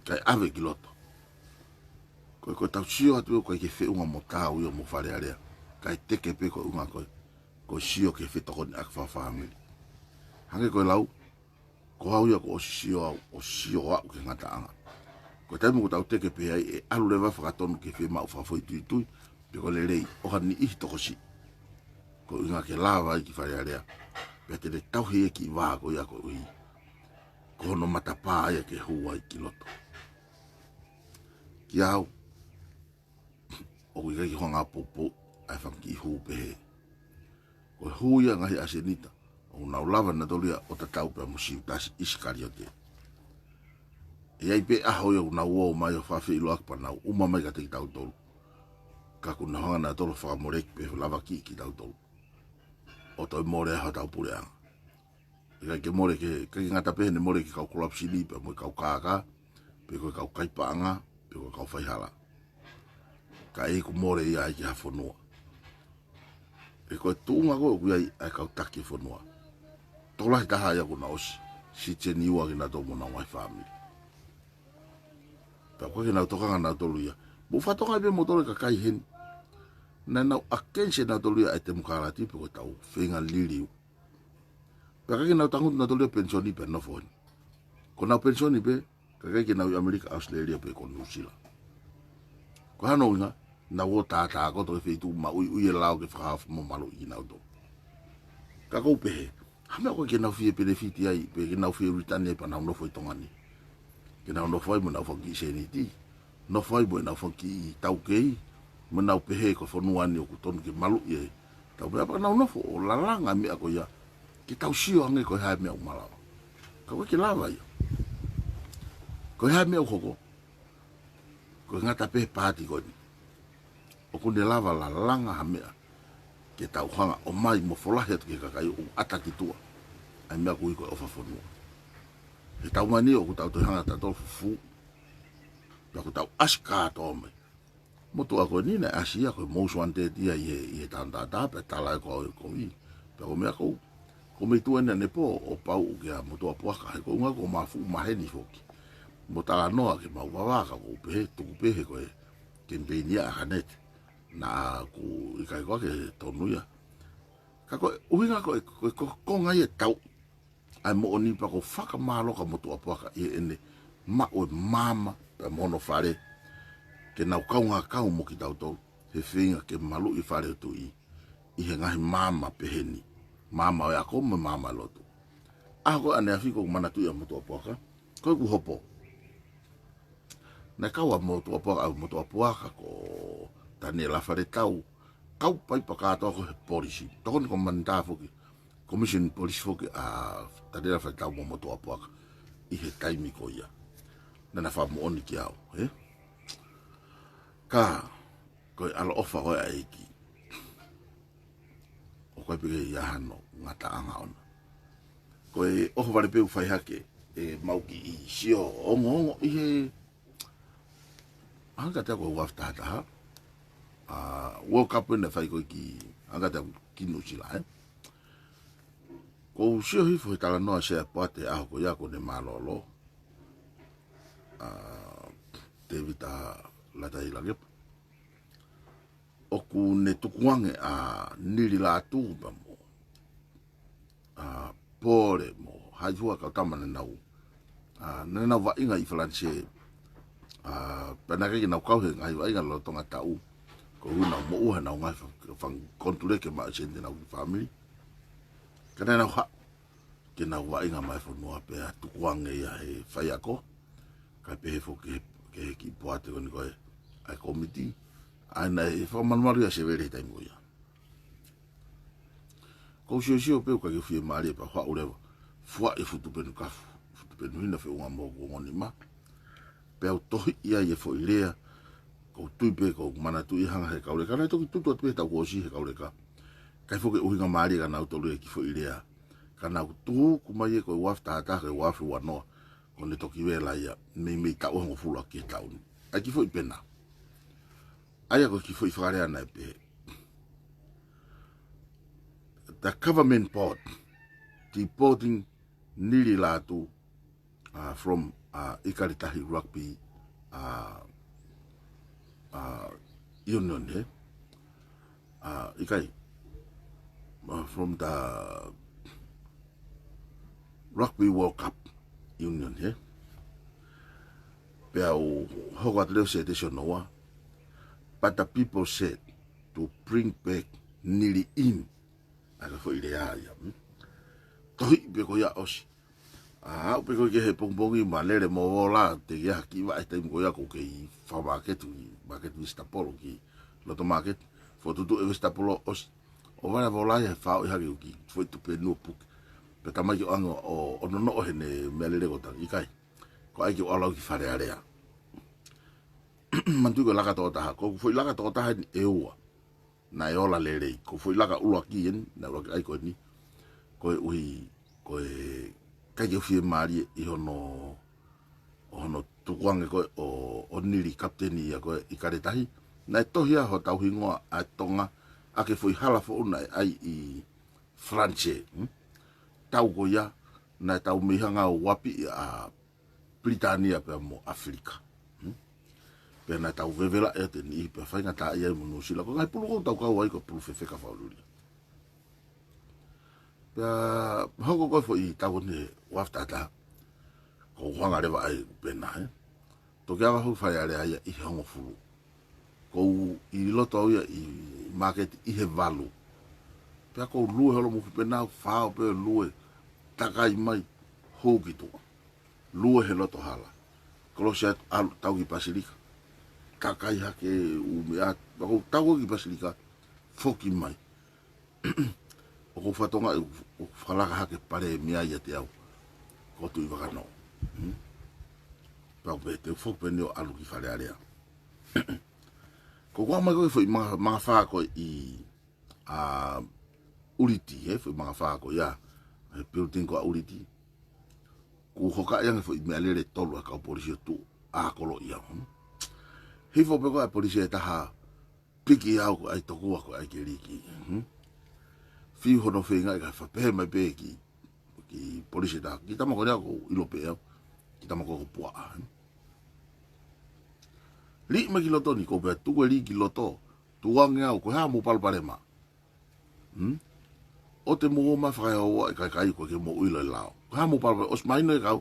kai ave kiloto ko tau sio atu ko ke fe unga mota u mo fare area kai teke pe ko unga ko sio ke fe to koni ak fa family hange ko lau ko hau ya ko sio a ke ngata anga ko tai mo tau teke pe ai e alu le va fa ton ke fe ma fa foi tu pe ko le rei o han ni to ko si ko nga ke lava ki fa area pe te tau he ki va ko ya ko i ko no mata pa ya ke huai ki loto ki au o ki honga popo ai fa ki hu pe ko hu ya nga asenita o na lava na dolia o tau pe mo si tas iskariote e ai pe a hoio na wo mai o fa fi lo ak pa na uma mai ka te tau tolu ka ku na hanga na tolu fa morek pe lava ki tau tolu o to more ha tau pure ang e ke more ke ngata pe ne more ke ka collapse ni pe mo ka pe ko ka kai pa anga pe ko ka fai hala ka e ku more ia ki ha fonua e ko tu nga go ku ai ka taki fonua to la ta ha ya ku na os si te ni wa ki na to mo na wa family pa ko ke na to ka na to luia bu fa to ka be motor ka kai hen na na akense na to luia te mukara ti ko tau fenga liliu pa ka ke na tangu na to luia pensioni pe no fon ko na pensioni pe ka ke na America Australia pe ko New Zealand ko hano na wo ta ko to fe tu ma u ye lao ke fa mo malo i na to ka ko pe ha me ko ke na fi benefit ai pe ke na fi return pa na no foi tongani ke na no foi mo na fo ki seniti no foi mo na fo ki tau kei mo na pe he ko fo no ani ko ton ke malu ye tau pa na no fo la langa mi ko ya ki tau sio nge ko ha me o mala ka ko ki lava ya ko ha me o ko ngata pe pati ko ni o ko de lava la langa ha me ke tau hanga o mai mo fola he ke ka kai o ataki tua ai me ko o fa fo no e tau mani o tau to hanga ta to fu ya ko tau aska to me mo to ko ni na asia ko mo so ante dia ye tanta ta pe tala ko i pe me ko me tu ne po o pau ke mo to po ka ko nga ko ma fu ma he ni foki mo tala no ke ma wa ka ko pe tu pe ko ke be ni a hanet na ku i kai ko ke tonu ia ka ko uinga ko ngai tau ai mo oni pa ko faka malo ka motu apaka i ene ma o mama pe mono fare ke na kaunga kau mo ki tau tau he finga ke malu i fare tu i he ngai mama peheni mama o ako me mama lotu ako ane afiko mana tu ia motu apaka ko ku hopo na kaua motu apaka ko tani la fare tau kau pai pa ka to ko polisi to ko manda foki commission police foki a tani la fare tau motu apaka i he taimi ko ia na na fa mo oni ki au ka ko ala ofa ko ai ki o ko pe ia hano ngata anga ona ko e o vale pe fai hake e mau ki i sio ongo i he anga ta ko wafta ta World Cup na fai ko ki anga ta ki no sila ko sio hi fo tala no se pate a ko ya ko ne malolo David la tai la gep o ku ne tukuange nili la tu ba mo pole mo hajua ka tamana nau na va inga i flanche penake na kau he ngai vai lo tonga tau ko una mo u na ngai fa kontule ke ma sende na family kana na ha ke na va inga mai fo no pe tukuange ya he fai ako ka pe fo ke ki poate con ko ai committee ana e fa manuaria se vere tai mo ya ko xio pe ka ke fie mari pa fa ure fua e futu pe ka futu pe no fe un amo ko ngoni ma pe auto ia ye fo ilea ko tu pe ko mana tu i hanga he ka ure kana to tu pe ta ko si he ka ure ka kai fo ke uhinga mari ka na auto le ki fo ilea kana tu ku mai ko wafta ta ke wafu wa no ko le toki vela ia me ta o fula ki ta un ai ki fo pena ai ko ki fo fare ana pe the government board deporting nili latu from Ikaritahi rugby union he ikai from the rugby world cup union he pe au hogat leo se te sonoa but the people said to bring back nili in aga fo idea ya toi be ko ya osi pe ko ke he pongbongi malere mo vola te ya ki va este mo ya ko ke fa market vista polo ki lo to market fo tu vista polo os o va vola ya fa ya ki foi tu pe no puk pe tama ki ango o no he ne melere ko ta ikai ko ai ki ala ki fare area mantu ko laka to ta ko foi laka to ta e ua na e ola lere ko foi laka ulua ki en na lo ai ko ni ko ui ko ka yo fie mari I hono tukuange ko o nili kapteni ya ko I karetahi na tohia ho tau hingoa a tonga a ke foi hala fo una ai I France tau ko ya na tau mihanga o wapi a Britania pe mo Afrika pe na tau vevela e te ni pe fainga ta ia mo no sila ko ngai pulu ko tau ka wai ko pulu fe ka fa luli pe hoko ko foi tau ne wafta ta ko wanga le vai pe na to ke ho fa ya le ai I hongo fulu ko I loto ia I market I he value pe ko lu holo mo pe na fa pe lu takai mai hoki to lu he loto hala ko se tau ki pasilika kakai hake umea ko tau ki pasilika foki mai o ko fatonga o falaka hake pare mia ia te au ko tu I wakano pa pe te fok pe neo alu ki fale area ko kwa mai ko foi mga fa ko I uriti foi mga fa ko ya building ko uriti ku hoka yang foi me alere tolu ka polisi tu a kolo ia hifo pe ko a polisi ta ha piki au ko ai toku ko ai keriki fi hono fenga ka fa pe mai pe ki polisi ta kita mo ko ilo pe kita mo ko pua li ma ki loto ni ko pe tu ko li ki loto tuange au ko ha mo palpare ma o te mo ma fa o kai ko ke mo uilo lao ha mo palpare os mai no ka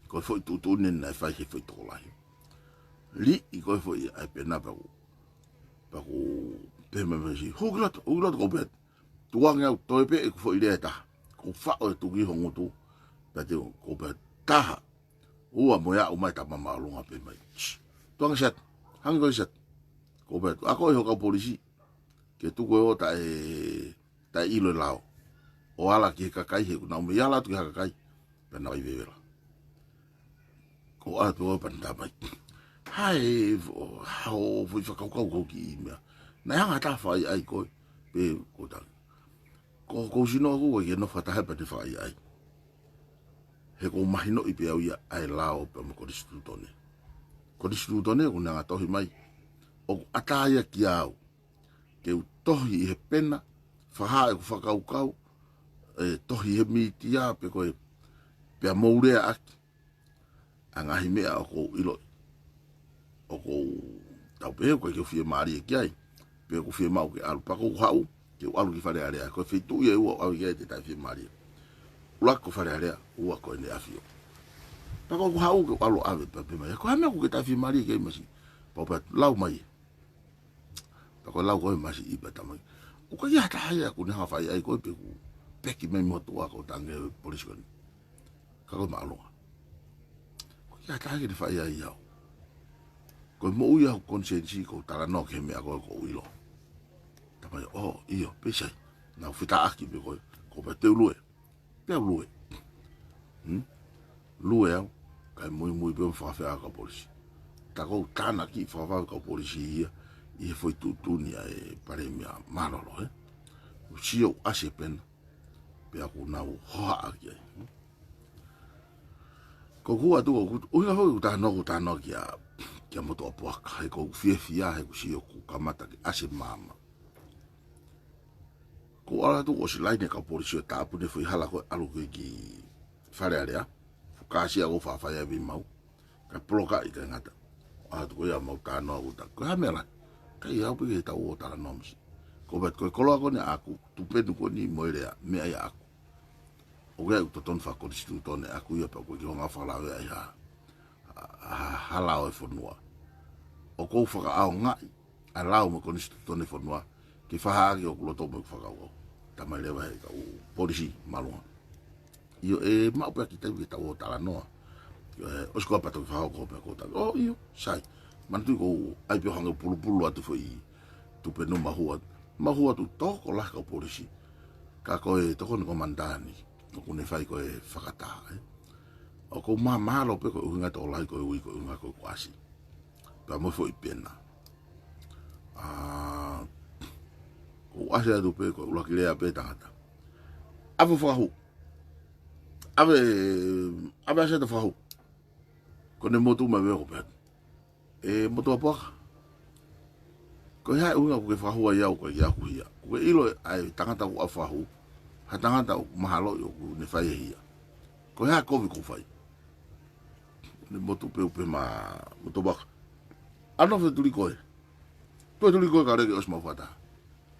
ko foi tu ne na fa he foi to lai li i ko foi ai pena pa ko pe me me si huglat ko bet tuange au to pe ko foi le ta ko fa o tu ki hongo tu pa te ko bet ta ua mo ya o mai ta mama longa pe mai tuange set hang ko set ko bet ako ho ka polisi ke tu ko ta ilo lao o ala ki ka kai he na me ala tu ka kai pe na i vela ko a tu pa nda mai hai ho fu fa ko ki me na hanga ta fa ai ko pe ko ta ko sino ko ke no fa ta pa te fa ai he ko mahino i pe ai lao pe mo ko distrutone ko na to hi mai o ataya ki au ke u tohi he pena whaha e ku whakaukau tohi he mitia pe koe pe a mourea aki a ngahi mea o ko ilo o ko tau pehe koe ke whie maari e ki ai pe ku whie mau ke alu pako hau ke u alu ki whare area koe whitu ia ua au i te tai whie maari ula ko whare area ua koe ne awhio pako ku hau ke u alu awe pe mai ko hamea ku ke tai whie maari ke imasi paupat lau mai ko lau ko masi i bata mai o ka ya ta ya ku na fa ai ko pe ku peki mai mo to ko tange polisi ko ka ko malo ko ya ta ke fa ai ya ko mo ya konsensi ko tala no ke me ko ilo ta mai o io pe sai na fita aki be ko pe te lue lue ka mo be fa fa ka polisi ta ko tana ki fa ka polisi i foi tutunia e pare mia malolo o sio ase pen pe aku na o ha aki ko ku atu o ia ho ta no kia moto apo ka ko fia he ku sio ku kamata ki ase mama ko ala tu o silai ne ka polisi ta pu ne foi hala ko alu ki fare area fu ka sia o fa ya bi mau ka ploka i ka ngata a tu ko ya mau ta no uta ko ha mela kai au pe ta o ta noms ko bet ko ko ne aku tu pe ko ni moirea me ai aku o ga to ton fa ko distributo ne aku ia pa ko ki nga fa la ai ha la o fo noa o ko fa au nga a la o ko distributo ne fo noa ki fa ha ki o ko to mo fa ka o ta mai le va ka o polisi malo io ma pe ki ta o ta la noa o sko pa to fa ko ko ta o io sai man tu ko ai pe hanga pulu atu foi tu pe no mahua tu to ko la ka polisi ka ko to ko komandani ko ne fai ko fakata o ko malo pe ko nga to la ko nga ko kwasi pa mo foi pena ko asi adu pe ko la kile pe tata avo fahu ave asa to fahu ko ne motu ma ve ko pe moto apo ko ha unga ko fa hua ya ko ya ku ya ko ilo ai tangata ko fa hu ha tangata mahalo yo ku ne fa ya ko ha ko fai ne moto pe ma moto ba ano fe tuli ko ka re os ma fata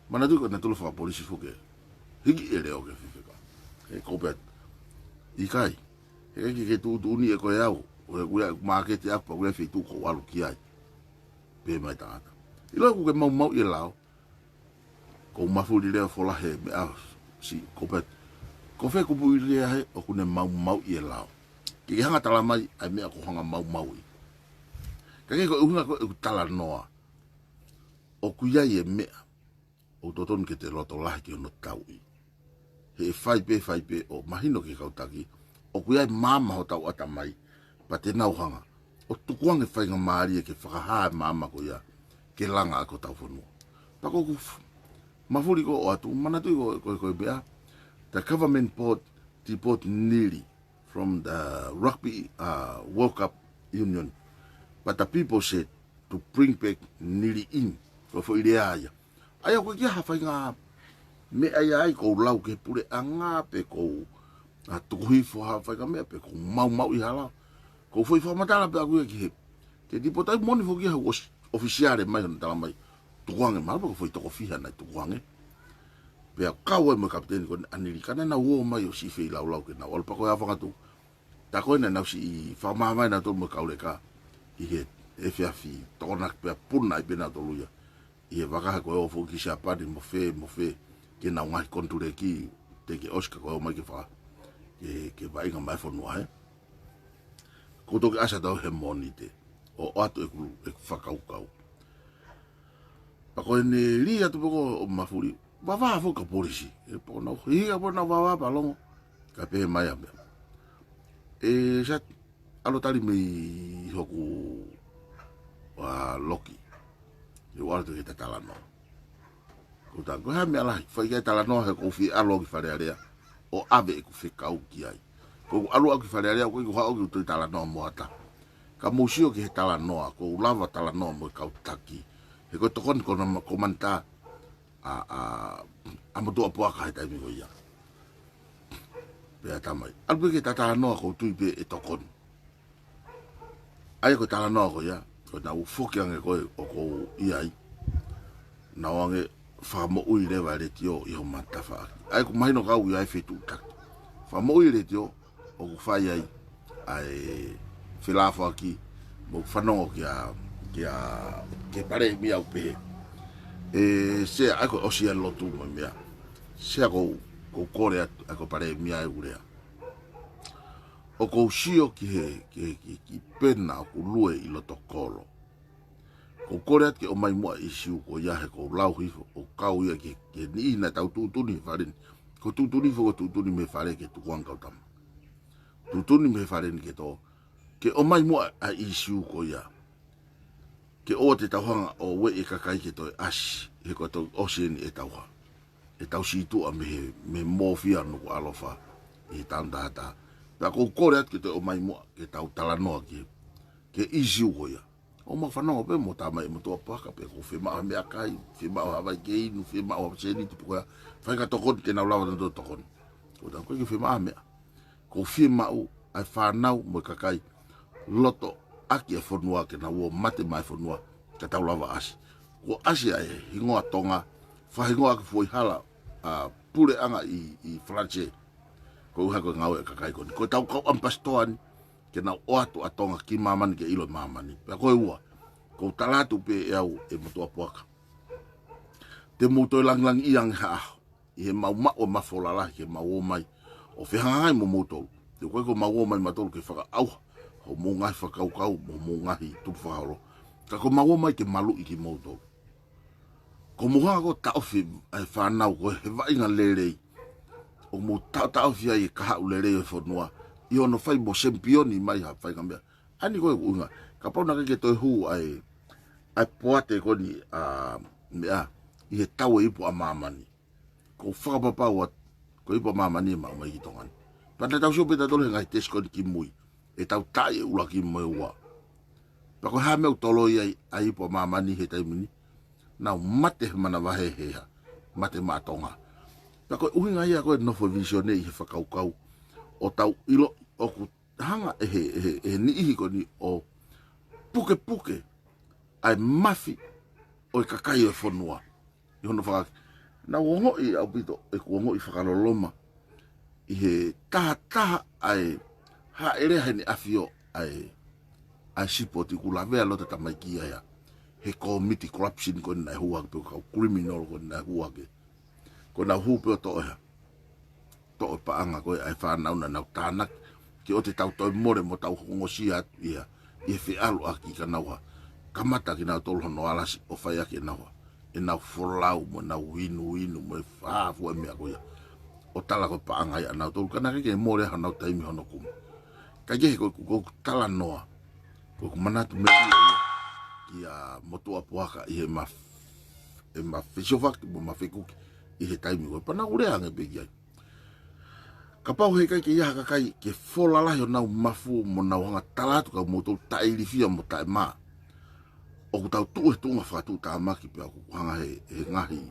mana tu ko na tu fa polisi fu ke higi ele o ke fi ka ko bet i kai ke tu ni ko ya o ya market ya pa we fe tu ko alu ki ai pe mai ta ilo ku ke mau i lao ko mafu le fo la he si ko pe ko fe ku bu le he o ku ne mau i lao ki hanga tala mai ai me ko hanga mau i ka ke ko unga ko tala noa o ku ya ye me o toton ke te loto la ki no tau i he fai pe o mahino ki kautaki o ku ya mama ho tau ata mai pa te nau hanga o tukuange whainga maari e ke whakahaa mama ko ia ke langa ako tau whanua pako ku mafuri ko o atu manatui ko bea the government deport nearly from the rugby World Cup Union but the people said to bring back nearly in for idea aya ko kia whainga me ai ko lau ke pure anga pe ko tukuhi fo ha whainga mea pe ko mau i hala ko foi fa matala pe aku ki te tipo tai moni fo ki ha officiale mai on tala mai tuange malpa ko foi to fiha na tuange pe kawe mo kapten ko anirikana na wo mai o si fe lau lau ke na wal pa ko ya fanga tu ta ko na si fa ma mai na to mo kaule ka I he e fiafi tona pe puna I pena to luia I he waka ko o fo ki sa pa mo fe ke na ngai konture ki te ke oska ko mai ke fa ke vai nga mai fo no ai ko to asa do he monite o ato e ku whakau kau. Pako ne lia tu poko o mafuri, wawa fo ka polisi, e poko na higa po na wawa palongo, ka pehe mai a mea. E sat, alo tali mei hoku wa loki, e wala tu ke te talanoa. Ko ta ko ha mea lahi, whai kai talanoa he kofi alo ki whare area, o ave e ku whekau ki ai. Ko alo au ki whare area, ko i ku hao ki utoi talanoa moata. Ka musio ki he talanoa, ko ulava talanoa mo kau taki. He ko tokon ko na komanta a motua puaka he taimi ko ia. Pea tamai. Alpe ke talanoa ko tui pe e tokon. Ai ko talanoa ko ia, ko na ufoki ange koe o ko iai. Na wange whamo ui lewa re tio I ho matafa. Ai ko mahino kau iai fetu taki. Whamo ui re tio o ku whai ai ai Filafa ki mo whanongo ke pare mi au pe e se ako osia lotu mo mia se ako kore ako pare mi ai urea o ko sio ki pena ko lue I loto kolo ko kore at ke o mai mo isiu ko ya he ko lau hifo o kau ia ke ni na tau tutuni farin ko tutuni fo tutuni me fare ke tu kwang kau tam tutuni me farin ke to ke o mai mo a isiu ko ia ke o te tauhanga o we e kakai ke toi ashi he ko to ocean e tauha e tau situ a me mofia no ko alofa I tanda hata pa ko kore at ke toi o mai mo ke tau talanoa ke isiu ko ia o ma whanonga pe mo tamai mo toa paka pe ko whima me akai whima o hawai ke inu whima o seni tipu koia whai ka tokon ke nau lawa na tokon ko ta koe ke whima mea ko whima u ai whanau mo kakai loto aki e whanua ke na wo mate mai whanua ka tau lava asi. Ko asi ai hingoa tonga, whahingoa ki fwoi hala pure anga I Franche. Ko uha ko ngau e kakai koni. Ko tau kau ampastoan ke na oatu a tonga ki mamani ke ilo mamani. Pea koe ua, ko talatu pe e au e motua puaka. Te mutoi lang iang haa. I he mau mao mafolala ke mau o mai. O whihangai mo mutolu. Te koe ko mau o mai matolu ke whaka auha. Ho mo ngai whakaukau mo ngahi tuwhaharo. Ka ko maua mai ke malu I ki mauto. Ko muhanga ko tauwhi ai whanau ko he wainga lerei. O mo tauwhi ai kahau lerei e whanua. I ono whai mo sempioni mai ha whai kambia. Ani koe unga. Ka pauna ke toi hu ai poate ko ni mea I he tau e ipo a mamani. Ko whakapapau ko ipo a mamani ma mai ki tongan. Pata tau siopeta tole ngai tesko ni ki mui. E tau tai e ula ki moe ua. Pako ha meu tolo I ai po mamani he taimini. Nau mate mana wahe hea. Mate matonga. Pako uhinga ia koe nofo visione I he whakaukau. O tau ilo o ku hanga e ni ihi ko ni o puke ai mafi o I kakai e whanua. I hono whakaki. Nau ongo I au pito e ku ongo I whakaloloma. I he taha ai ha ere he ni afio ai sipoti kula vea lota tamaiki ia he committee corruption ko na hua pe ko criminal ko na hua ko na hu pe to pa anga ko ai fa na na tanak ki o te tau toi more mo tau ngosia ia I fe alu aki ka nawa kamata ki na tolo no alas o fa ya ki nawa e na folau mo na winu mo fa fu me ko ia o tala ko pa anga ia na tolo kana ke more ha na taimi hono ku ka je ko tala noa ko manatu me ia motua puaka I he ma fisofak mo ma fiku I he taimi ko pa na ure anga be ia ka pau he kai ke ia ka kai ke fola la yo na mafu mo na wanga talatu ka moto taili fia mo ta ma o ku tau tu nga fa tu ta ma ki pe ku hanga he ngahi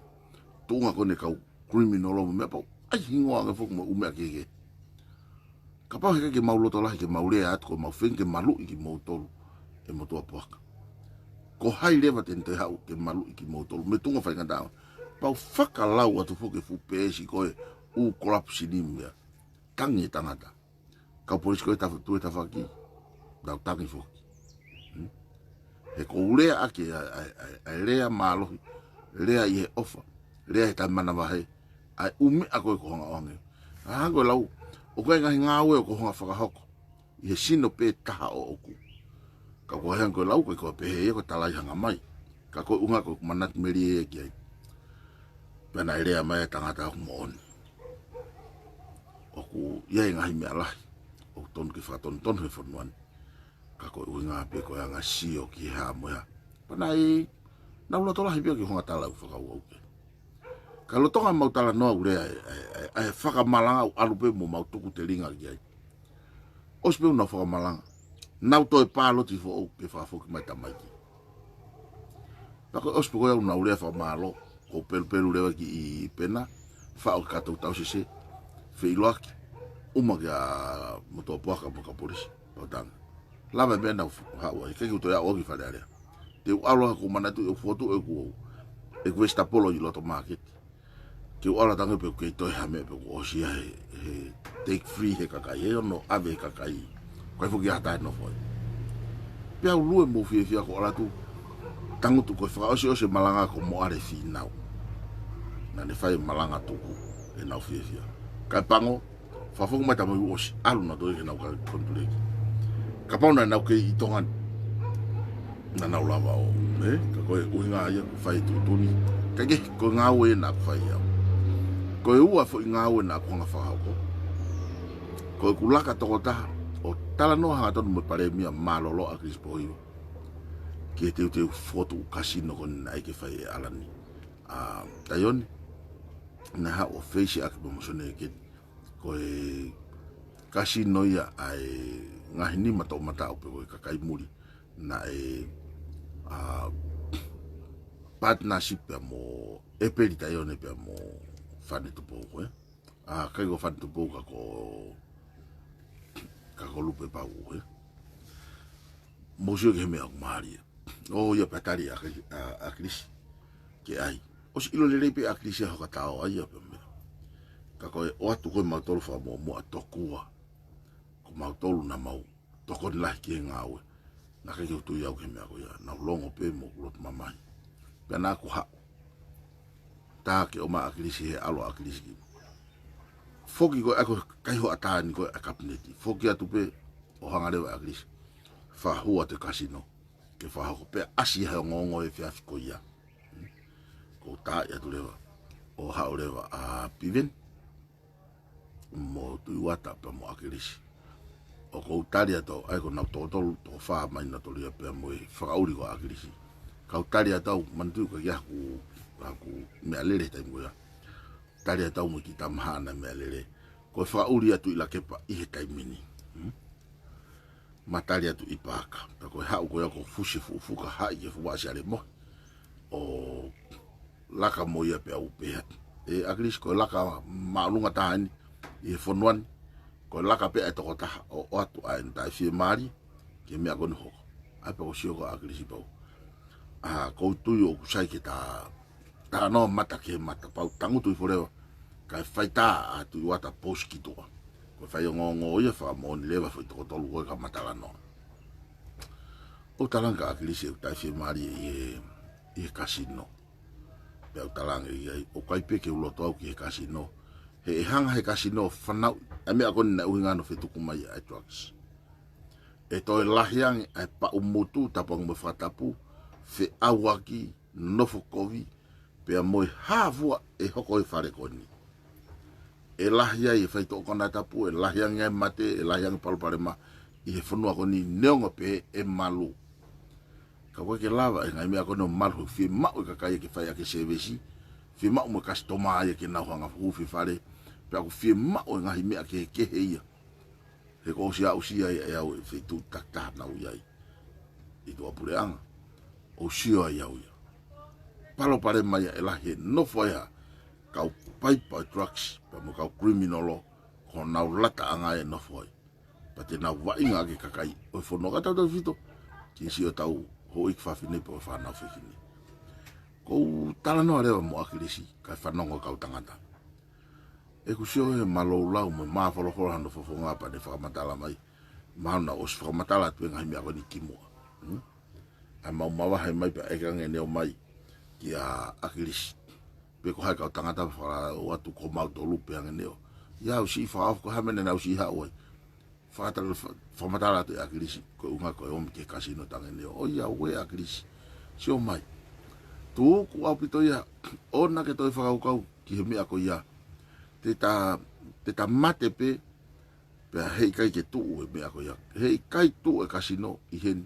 tu nga ko ne ka criminal mo me pa ai hingo anga fo mo ume ke ka pau he ke mauloto la ke maule at ko mau fin ke malu I ki moto e moto puaka ko hai lewa te hau ke malu i ki mautolu me tunga whainga dawa pau whakalau atu fuke fu pēsi koe u korapsi ni mea tangi tangata ka polisi koe tafu tue tawhaki dau tangi fuki he ko ulea ake ai lea malohi lea i he ofa lea he tai mana wahe ai umi a koe kohonga onge a hango lau o koe ngahi ngāwe o kohonga whakahoko i he sino pē taha o oku ka koe hango lau koe pehe e koe talai hanga mai ka koe unga koe kumanati meri e ki ai pena i lea mai tangata aku mo oni oku iai ngahi mea lahi o tonu ki whakaton he whanuani ka koe uinga pe koe anga sio ki hea moea pena i naula tola hibia ki honga tala u whakau au ke ka lotonga mautala noa ure ai whakamalanga u alupe mo mautuku te ringa ki ai ospe una whakamalanga nau toi pāloti fo au ke whakafoki mai tamaiki ka koe ospe koe au na ure whakamalo ko pelu lewa ki i pena whao katou tau sese whiloaki uma kia motoa puaka mo ka polisi pautanga lava mea nau hau ai keki utoia oki whare area te ualoha ku manatu e fotu e ku estapolo i loto market ke uala tango pe kei toi hame pe ku osia he take free he kakai he ono ave he kakai kai fuki hata no foi pia ulue mo fia ko ala tu tango tu ko fa ose malanga ko mo are fi nau na ne fai malanga tuku e nau fia kai pango fa foku mata mo osi alu na do ke nau ka kontule ka pauna nau ke i tongan na nau lava o ka koe uinga ia ku fai tutuni ka ke ko ngawe na ku fai ia ko ua fo ngawe na ku nga whahauko ko kulaka toko taha o tala no hanga tonu mo pare mia malolo a Crispo hiu ki te foto kasino kon ai ke fai alani tayoni na ha o face ak promotione ke ko kasino ia ai ngahi ni mata o pe ko kakai muri na partnership pe mo epeli tayone pe mo fani tu pouco kai go fani tu pouco ka ko lupe pa u mo je ke me ak mari o ia patari a Chris ke ai os ilo le pe a Chris ha ka tao ai pe me ka ko o atu ko ma tolu fa mo atokua ko ma tolu na mau toko la ki ngawe na ke tu ia ke me ko ia na longo pe mo lot mamai pena ku ha ta ke o ma a Chris he alo a Chris ki foki ko ako kai ho ata ni ko akapneti foki atu pe o hangare a Chris fa hua te kasino ke fa ho pe asi ha ngongo e fia ko ia ko ta ia tu lewa o ha o lewa a piven mo tu wata pa mo a Chris o ko taria to ai ko na to fa mai na to lia pe mo fa uri ko a Chris ka taria to mantu ko ya ku me alere tai mo ya taria tau mo ki tamhana me alere ko fa uri atu ila kepa i he tai mini mataria tu ipaka ta ko ha ko ya ko fushi fuka ha ye fu wa shale mo o laka mo ya pe au pe e agris ko laka malunga tani e fonwan ko laka pe to ko ta o atu a nda fi mari ke me agon ho a pe ko sio ko agris po ko tu yo sai ke ta no mata ke mata pau tangu tu foreo ka faita a tu wata poski to ko fai ngo ia fa mo ni leva foi to tolu ko mata la no o talanga agris e ta fi mari e casino pe o talanga i o kai pe ke o loto au ki e casino he hanga he casino fanau a me akon na uinga no fetu kumai ai trucks e to lahiang ai pa umutu tapong mo fatapu fe awaki no fokovi pe mo havua e hoko e fare koni e lahia e fai to kona tapu e lahiang e mate e lahiang palparema i he fonua koni neonga pe e malu ka ke lava e ngai me ako no malu fi mau ka kai ke fai ke sevesi fi mau mo customer ai ke na hanga fu fi fare pe ako fi mau ngai me ke heia he ko sia usia e au fi tu tak na uyai i do apureanga o sia ia uia palo pare mai e la he no foia ka pipe trucks pa mo ka criminal ko na lata anga e no foi pa te na wa inga ke kakai o fono ka tau vito ki si o tau ho ik whawhine po whanau whiwhine. Kou tala noa rewa mo akirisi, kai whanongo kau tangata. E kusio he malou lau mo maa wholokora hano whafonga pa ne whakamatala mai. Mauna os whakamatala tue ngahi mea koni kimua. Ai mau mawahe mai pa ekange neo mai ki a akirisi. Pe ko hai kau tangata whara o atu ko mau to lupe ange neo. Ia usi whaaf ko hamene na usi hao ai. Whamatala te akirisi ko unga ko e omi ke kasino tange neo. O ia ue akirisi. Sio mai. Tu ku au pito ia. Ona ke toi whakaukau ki he mea ko ia. Te ta mate pe hei kai ke tuu e mea ko ia. Hei kai tuu e kasino i hen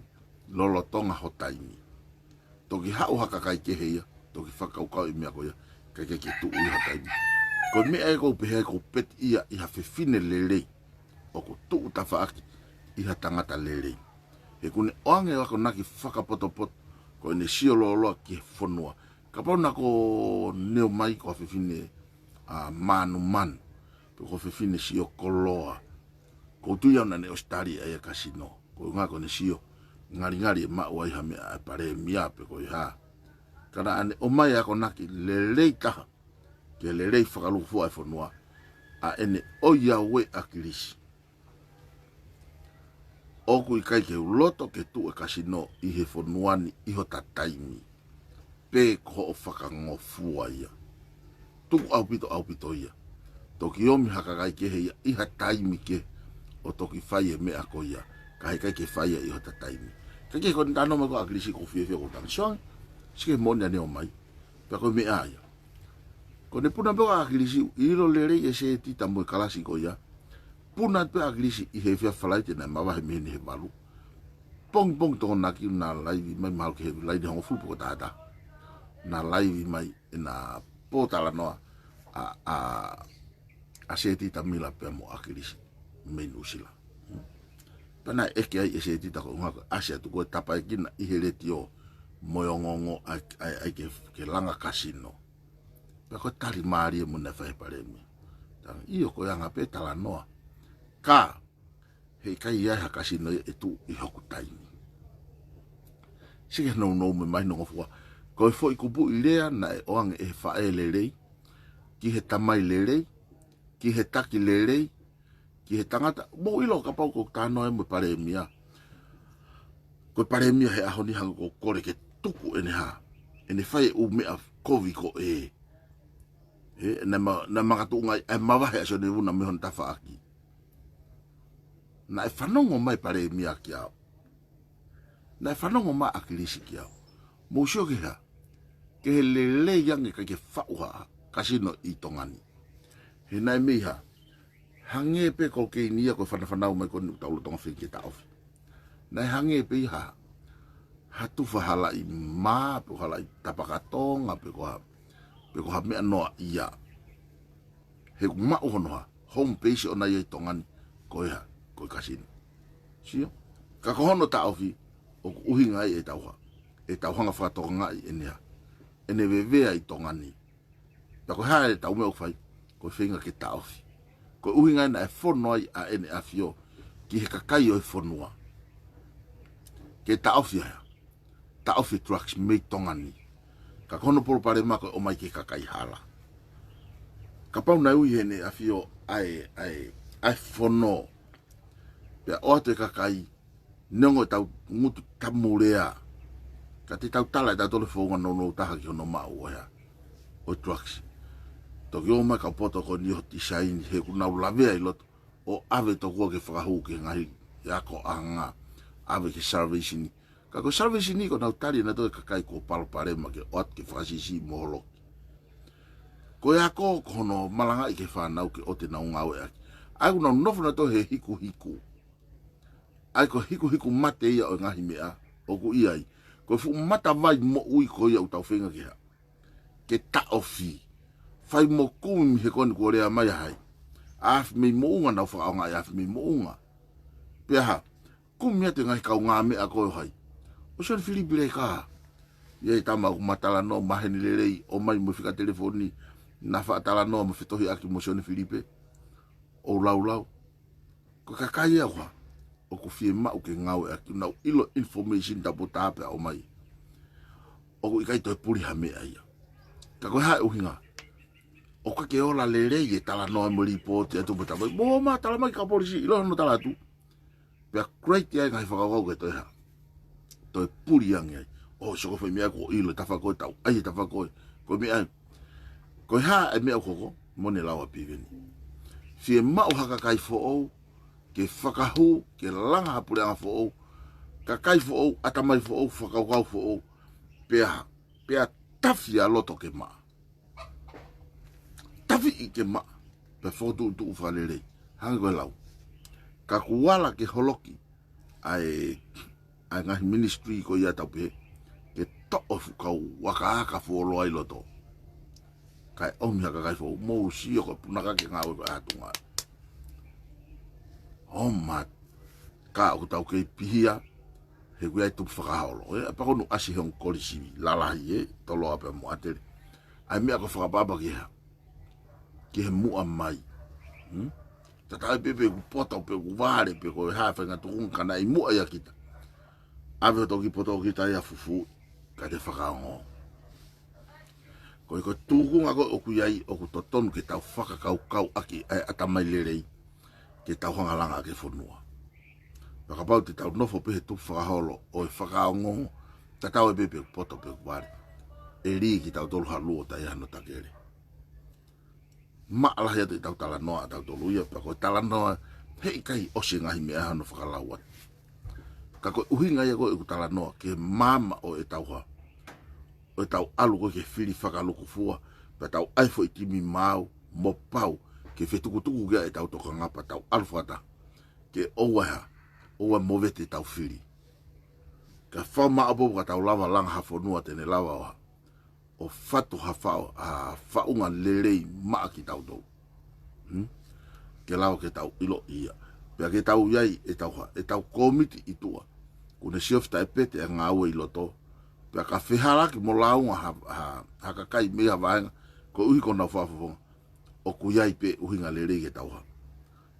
lolo tonga ho taimi. Toki hau haka kai ke heia. Toki whakaukau i mea ko ia. Kai ke tuu i ho taimi. Ko mea e kou pehe kou pet ia i ha whiwhine lelei. O ko tuu ta whaaki i ha tangata lelei. He kune oange wako naki whakapotopoto. Ko ene sio loloa ki he whanua. Ka pauna ko neo mai ko ha whiwhine manu man. Pe ko whiwhine sio koloa. Ko tuia na ne ostari e kasino. Ko ngā ko ne sio. Ngari e mau ai ha mea e pare mia pe ko i ha. Kana ane o mai ako naki lelei taha. Ke lelei whakalufua e whanua. A ene oia we akirisi. Oku i kai ke uloto ke tu e kasino i he whanuani iho ta taimi. Pe ko o whakangofua ia. Tuku au pito ia. Toki omi hakakai ke he ia iha taimi ke o toki whai e mea ko ia. Ka he kai ke whai e iho ta taimi. Ka ke koni tano mai ko akirisi ko whiewhia ko tanga. Sioang, sike moni ane o mai. Pea ko mea ia. Ko ne puna peo akirisi i ilo lerei e se tita mo kalasi ko ia. Puna peo akirisi i he whia whalaite na mawahe mehene he malu. Pong toko naki na laivi mai malu ke he laide hongo fulupo ko tahata. Na laivi mai e na pōtala noa a se tita mila pea mo akirisi menu sila. Pana eke ai e se tita ko unga asia tu koe tapa e kina i he reti o moyongongo ai ke langa kasino. Pea koe tari maari e muna whae paremi. Iyo koe anga pe tala noa. Ka, hei kai iai ha kasino e tu i hoku taimi. Sige nou me mai nongo fua. Koe fo i kupu i lea na e oange e whae lerei. Ki he tamai lerei. Ki he taki lerei. Ki he tangata. Mo ilo ka pau ko tāno e mo paremia. Koe paremia he ahoni hanga ko kore ke tuku ene ha. Ene whae u mea kovi ko e. Na mga tuunga e mawahe aso ni wuna mehon tafa aki. Na e whanongo mai pare mia ki au. Na e whanongo mai akirisi ki au. Mousio ke ha. Ke he lele yange ka ke whauha kasino i tongani. He nai mei ha. Hange pe ko ke inia ko whanau mai ko ni taulo tonga whiki ta ofi. Na e hange pe ha. Hatu whahala i maa pe hala i tapakatonga pe ko ha. Pe ko ha mea noa ia. He ku mao honoha. Home base o na ia i tongani. Koe ha. Koe kasino. Sio? Ka kohono ta ofi. O ku uhi ngai e tauha. E tauhanga whakatoka ngai e nea. E ne vevea i tongani. Pea koe hae e tau mea uwhai. Koe whenga ke ta ofi. Koe uhi ngai na e whono ai a ene a fio. Ki he kakai o e whonua. Ke ta ofi hea. Ta ofi trucks mei tongani. Ka kono polo pare mako o mai ke kakai hala. Ka pau na ui hene a fio ai whono. Pea o te kakai, neongo tau ngutu tamurea. Ka te tau tala e tau tole whaunga no taha ki hono mau o hea. O trucks. Toki o mai ka poto ko ni hoti saini he kunau lavea i loto. O ave to kua ke whakahu ke ngahi. Iako anga. Ave ke salvation. Ka ko salvation ni ko nau tari na toi kakai ko palo parema ke oat ke whakasisi moholo. Ko iako kono malanga i ke whanau ke o te nau ngau e aki. Ai kuna nofu na to he hiku. Ai ko hiku mate ia o ngahi mea. O ku iai. Ko fu mata vai mo ui ko ia utau whenga ki ha. Ke ta ofi. Whai mo kumi he koni ko rea mai hai. Afi mei mo unga nau whakaonga ai afi mei mo unga. Pea ha. Kumi ate ngahi kau ngā mea koe hai. O sani Filipi rei ka. Iei tama ku matala no maheni lerei. O mai mo whika telefoni. Na whaatala no mo whitohi aki mo sani Filipi. O lau. Ko kakai ea kwa. o ku fie ma o ke ngau e na ilo information ta bota pe o mai o ku kai to puri ha me ai ka ko ha o hinga o ka ke ola le re ye tala no mo report e to bota mo ma tala mai ka polisi ilo no tala tu pe great ya ngai fa ko ke to ha to puri yang ai o so ko fe me ko ilo ta fa ko ta ai ta fa ko me ai ko ha e me ko mo ne lawa piveni fie ma o haka kai fo o ke whakahu, ke langa hapureanga fo o, ka kai fo o, atamai fo o, whakauhau fo o, pea tafi a loto ke maa. Tafi i ke maa, pe fotu tu uwhalere, hanga koe lau. Ka kuala ke holoki, ai ngahi ministry ko ia tau pe, ke to'o fukau, waka aka fo loa i loto. Kai omi haka kai fo o, mou sio ko punaka ke ngā ue koe hatunga. O mat ka o tau ke pihia he kuai tu whakahaolo e pa kono asi hong kolisi lalahi e tolo ape mo atere ai mea ko whakapapa ki he mua mai tatai pepe ku pota pe ku vare pe ko ha whenga tukun kana i mua ia kita ave toki poto kita ia fufu ka te whakaongo ko i ko tukun ako o kuiai o ku totonu ke tau whakakau aki ai atamai lerei ke tau hangalanga ke whanua. Wakapau te tau nofo pehe tupu whakaholo o e whakaongo, ta tau e pepe poto pe kuare. E rii ki tau tolu halua ta ihano takere. Maalahi atu i tau tala noa tau tolu ia, pa koe tala noa hei kai ose ngahi mea hano whakalauat. Ka koe uhinga ia koe e ku tala noa ke mama o e tau ha. O e tau alu koe ke whiri whakaluku fua, pa tau aifo i timi mau, mo pau, ke whetukutuku kia e tau toka ngapa tau alfata ke oua movete tau whiri. Ka whauma apo ka tau lava langa hawhanua tene lava o whatu hawhao a whaunga lerei maa ki tau tau. Ke lava ke tau ilo ia. Pea ke tau iai e tau komiti i tua. Kune siofta e pete a ngā ue i loto. Pea ka whiharaki mo launga haka kai mea vaenga ko uhi kona whafafonga. O kuiai pe uhinga lerei ke tau ha.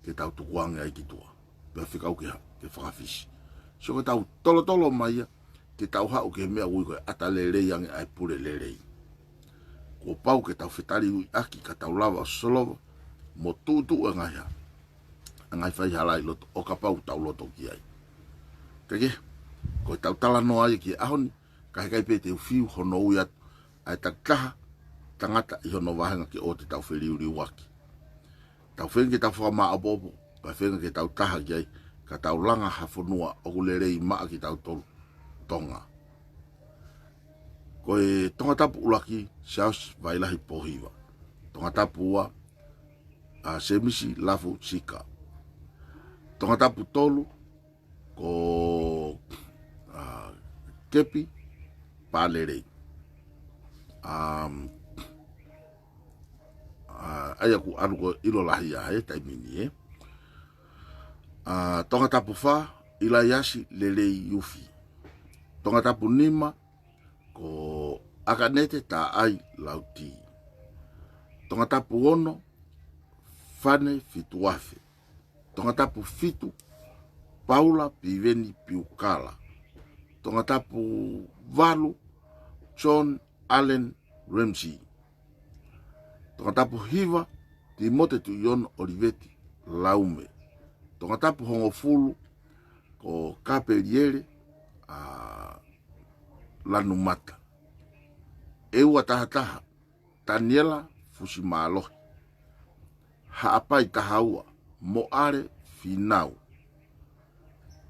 Ke tau tukuange ai ki tua. Pea whikau ke ha, ke whakawhisi. So ke tau tolo mai ke tau ha o ke mea ui koe ata lerei ange ai pure lerei. Ko pau ke tau whetari ui aki ka tau lava solova. Mo tutu e ngai ha. Ngai whai halai loto. O ka pau tau loto ki ai. Kake, koe tau tala no ai ki ahoni. Ka hekai pe te uwhiu hono ui atu. Ai takaha. Tangata i hono wahenga ke o te tau whiriuri waki. Tau whenga ke tau whakamaa abobo, pa whenga ke tau taha ki ai, ka tau langa hawhanua o kulerei maa ki tau tolu tonga. Koe tonga tapu ulaki, siaus vailahi pohiwa. Tonga tapu ua, semisi lafu sika. Tonga tapu tolu, ko kepi, palerei. Ai aku anu ko ilo lahi a he taimini tonga tapu wha ila yasi lelei yufi. Tonga tapu nima ko akanete ta ai lauti. Tonga tapu ono fane fituafe. Tonga tapu fitu Paula Piveni Piukala. Tonga tapu valu John Allen Ramsey. Tonga tapu hiva Timote Tuion Olivetti Laume. Tonga tapu hongo fulu ko Kapeliere Lanumata. Ewa tahataha Daniela Fusimalohi. Haapai tahaua Moare Finau.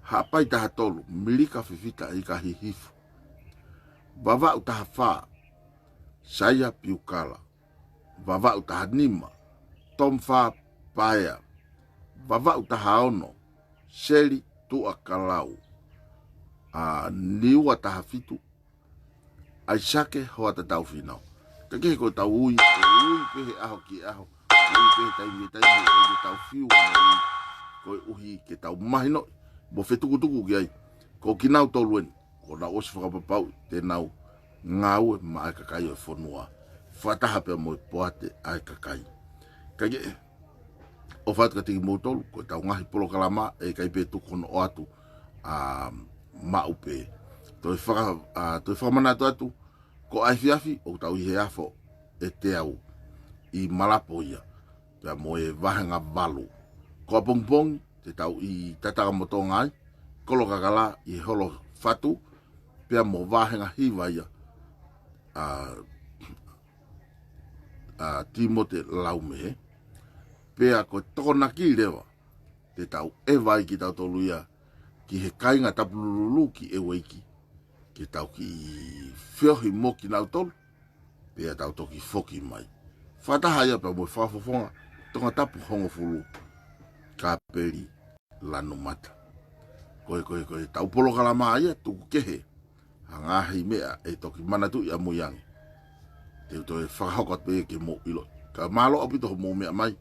Haapai tahatolu Milika Fifita ika hihifu. Bava utahafa Saya Piukala. Vava utahanima Tom Fa Paya. Vava utahaono Seli Tuakalau. Niwa tahafitu Aisake hoa tatau finau. Kake ko tau ui pehe aho ki aho. Ui pehe taimi ko tau fiu ko uhi ke tau mahino. Bo fetukutuku ki ai. Ko kinau toluen. Ko na osi whakapapau te nau ngaue ma ai kakai o whanua. Whataha pe mo poate ai kakai. Kage o fat ka tiki motolu ko tau ngahi polo kalama e kai pe tu kono o atu a maupe to fa mana atu ko ai fiafi o tau he afo e te au i malapo ia pe mo e vahenga valu ko pong te tau i tataka motonga ai kolo kakala i holo fatu pe mo vahenga hiva ia a Timote laume pea ko tokona ki lewa te tau e vai ki tau tolu ia ki he kainga tapululu ki e weiki ki tau ki whiohi mo ki nau tolu pea tau toki foki mai whataha ia pea mo whafofonga tonga tapu hongo fulu ka peri lanu mata koe tau polo kalama ia tuku kehe hangahi mea e toki mana tu ia moyangi te to e whakahokot pe ke mo ilo ka malo apito mo mea mai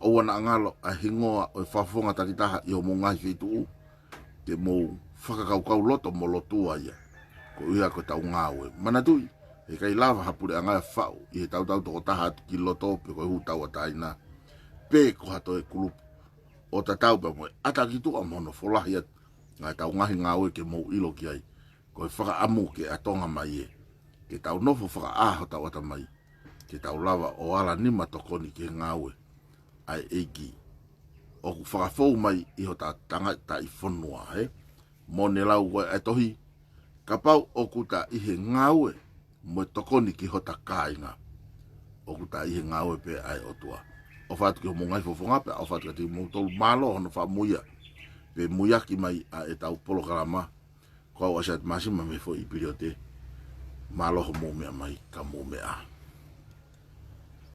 o wana ngalo a hingoa o whafonga takitaha i o mo ngai whitu te mo whakakaukau loto mo lotua ia ko ia ko tau ngawe mana tui e kai lava hapure a ngai whau i he tau toko taha ki loto pe ko hu tau ataina pe ko hato e kulupu o tatau pe mo ata ki tu a mono folahi at ngai tau ngahi ngawe ke mo ilo ki ai ko e whaka amu ke atonga mai e ke tau nofo whaka aho tau ata mai ke tau lava o ala nima tokoni ke ngawe ai eiki o ku whakafou mai i ho ta tanga ta i whanua mo ne lau koe e tohi ka pau o ku ta i he ngawe mo tokoni ki ho ta kāinga o ku ta i he ngawe pe ai o tua o whatu ki ho mongai fofonga pe o whatu ka ti mo tolu malo hono wha muia pe muiaki mai a e tau polo kalama ko au asat masima me fo i periote malo ho mo mea mai ka mo mea